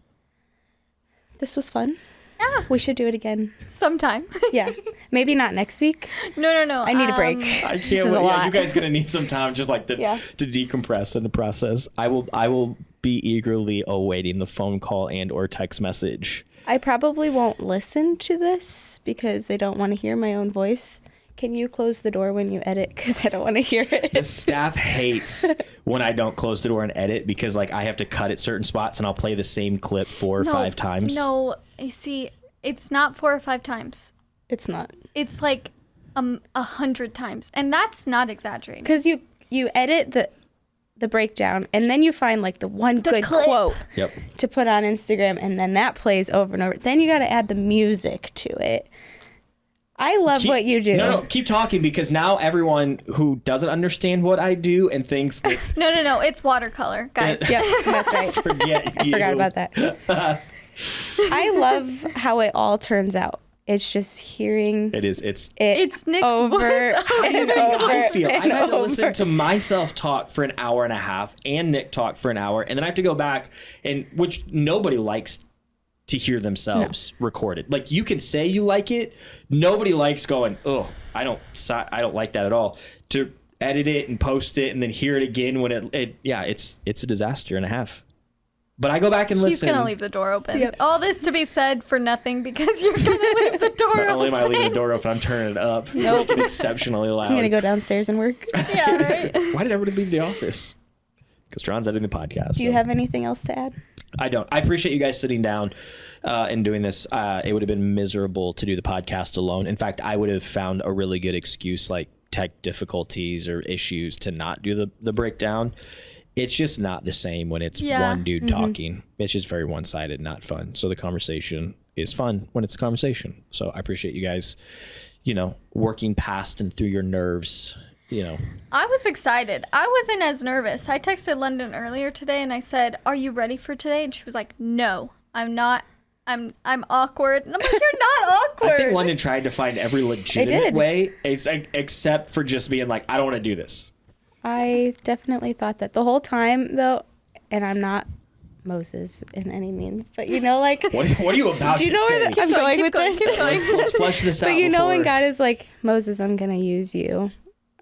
This was fun. Yeah. We should do it again. Sometime. Yeah. Maybe not next week. No. I need a break. I can't This is wait. a Yeah, lot. you guys gonna need some time just like to decompress and to process. I will be eagerly awaiting the phone call and or text message. I probably won't listen to this because I don't want to hear my own voice. Can you close the door when you edit? Because I don't want to hear The it. staff hates when I don't close the door and edit because like I have to cut at certain spots and I'll play the same clip 4 or 5 times. No, you see, it's not 4 or 5 times. It's not. It's like 100 times, and that's not exaggerating. Because you edit the breakdown and then you find like the one good clip. quote Yep. to put on Instagram and then that plays over and over. Then you got to add the music to it. I love what you do. No, keep talking because now everyone who doesn't understand what I do and thinks that No, it's watercolor, guys. Yep, that's right. forget you. Forgot about that. I love how it all turns out. It's just hearing It's It's Nick's over voice. and I feel. and I've had to listen over. to myself talk for an hour and a half and Nick talk for an hour, and then I have to go back and which nobody likes to hear themselves recorded. Like you can say you like it, nobody likes going, "Oh, I don't like that at all." To edit it and post it and then hear it again when it's a disaster and a half. But I go back and He's listen. gonna leave the door open. Yep. All this to be said for nothing because you're gonna leave the door Not only am I leaving the open. door open, I'm turning it up to make it exceptionally loud. I'm going to go downstairs and work. Yeah, right. Why did everybody leave the office? Because Jaron's editing the podcast. Do you have anything else to add? I don't. I appreciate you guys sitting down and doing this. It would have been miserable to do the podcast alone. In fact, I would have found a really good excuse like tech difficulties or issues to not do the breakdown. It's just not the same when it's one dude talking. It's just very one-sided, not fun. So the conversation is fun when it's a conversation. So I appreciate you guys, working past and through your nerves, I was excited. I wasn't as nervous. I texted London earlier today and I said, "Are you ready for today?" And she was like, "No, I'm not. I'm awkward." And I'm like, "You're not awkward." I think London tried to find every legitimate way, except for just being like, I don't want to do this. I definitely thought that the whole time, though, and I'm not Moses in any means, but like... What are you about Do you to know say? where I'm going with this? Let's flesh this out. But when before- God is like, Moses, I'm going to use you.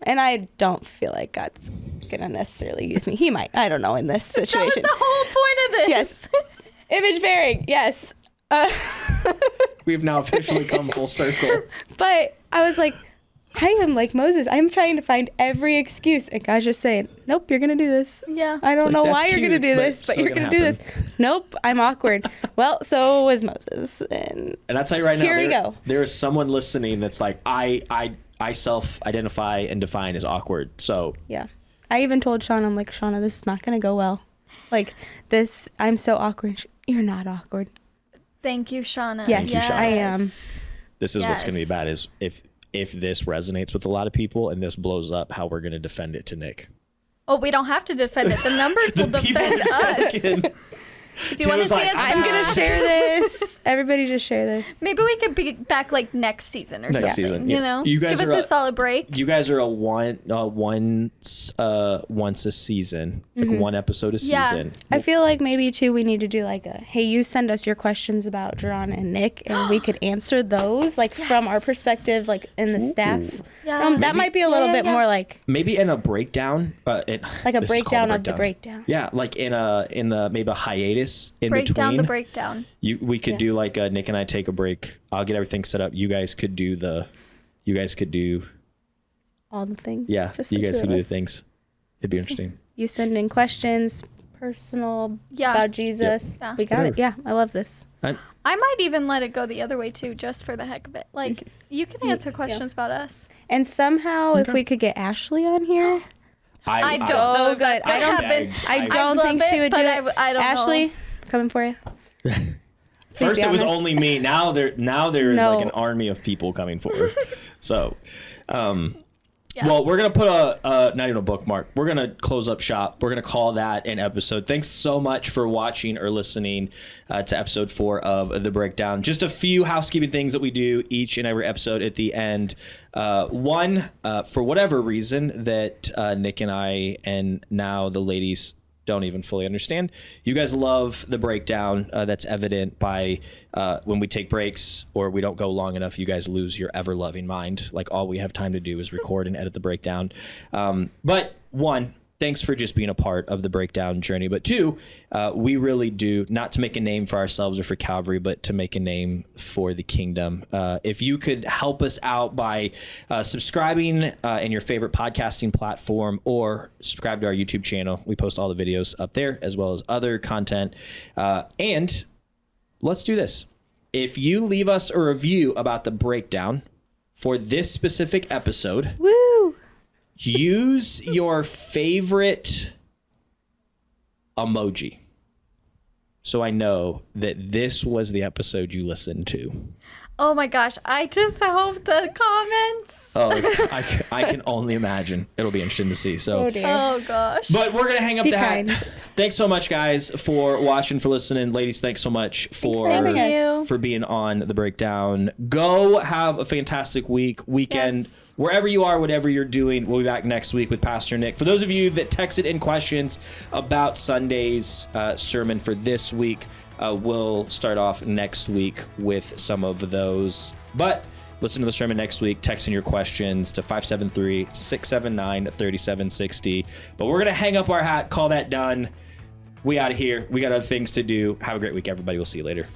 And I don't feel like God's going to necessarily use me. He might. I don't know in this That was situation. the whole point of this. Yes. Image bearing. Yes. We've now officially come full circle. But I was like, I am like Moses. I'm trying to find every excuse. And God's just saying, nope, you're going to do this. Yeah. I don't like, know that's why you're going to cute, do but this, but still you're gonna going to do this. Nope, I'm awkward. Well, so was Moses. And And I'll tell you right now, Here we go. there is someone listening that's like, I self-identify and define as awkward. So yeah. I even told Shauna, I'm like, Shauna, this is not going to go well. Like this, I'm so awkward. You're not awkward. Thank you, Shauna. Yes, you, Shauna. I am. this is what's going to be Yes. bad is if this resonates with a lot of people and this blows up, how we're going to defend it to Nick. Oh, we don't have to defend it. The numbers will The people defend that us. fucking- If you want to Taylor's see like, us I'm back, going to share this. Everybody just share this. maybe we could be back like next season or Next something. season, You yeah. know, You guys give are us a solid break. You guys are a once a season, like one episode a Yeah. season. I feel like maybe too we need to do like a hey, you send us your questions about Jaron and Nick and we could answer those like from our perspective, like in the staff. Yeah. That might be a little bit more like Maybe in a breakdown, like a this is called breakdown of the breakdown. Yeah, like in the maybe a hiatus in Break between. down the breakdown. We could do like Nick and I take a break. I'll get everything set up. You guys could do All the things. yeah. Just You the guys two could of do the us. things. It'd be interesting. You send in questions, personal Yeah. about Jesus. Yeah. We got it. Yeah, I love this. I might even let it go the other way too, just for the heck of it. Like, you can answer questions about us. And somehow if we could get Ashley on here, I don't So know if good. that's gonna I don't- happen. I don't love think she it, would do but it. I don't Ashley, know. coming for you. First, be it was honest. only me. Now there is No. like an army of people coming forward. So, Yeah. well, we're gonna put not even a bookmark. We're gonna close up shop. We're gonna call that an episode. Thanks so much for watching or listening to episode 4 of The Breakdown. Just a few housekeeping things that we do each and every episode at the end. One, for whatever reason that Nick and I and now the ladies don't even fully understand. You guys love the breakdown. That's evident by when we take breaks or we don't go long enough, you guys lose your ever loving mind. Like all we have time to do is record and edit the breakdown. But one, thanks for just being a part of the breakdown journey. But two, we really do, not to make a name for ourselves or for Calvary, but to make a name for the kingdom. If you could help us out by subscribing in your favorite podcasting platform or subscribe to our YouTube channel. We post all the videos up there as well as other content. And let's do this. If you leave us a review about the breakdown for this specific episode, Woo! use your favorite emoji so I know that this was the episode you listened to. Oh my gosh, I just hope the comments. Oh, I can only imagine. It'll be interesting to see. So, Oh dear. Oh gosh. but we're gonna hang up Be the hat. kind. Thanks so much, guys, for watching, for listening. Ladies, thanks so much for having us. you. for being on the breakdown. Go have a fantastic weekend. Yes. Wherever you are, whatever you're doing. We'll be back next week with Pastor Nick. For those of you that texted in questions about Sunday's sermon for this week, we'll start off next week with some of those. But listen to the sermon next week. Text in your questions to 573-679-3760. But we're going to hang up our hat, call that done. We out of here. We got other things to do. Have a great week, everybody. We'll see you later.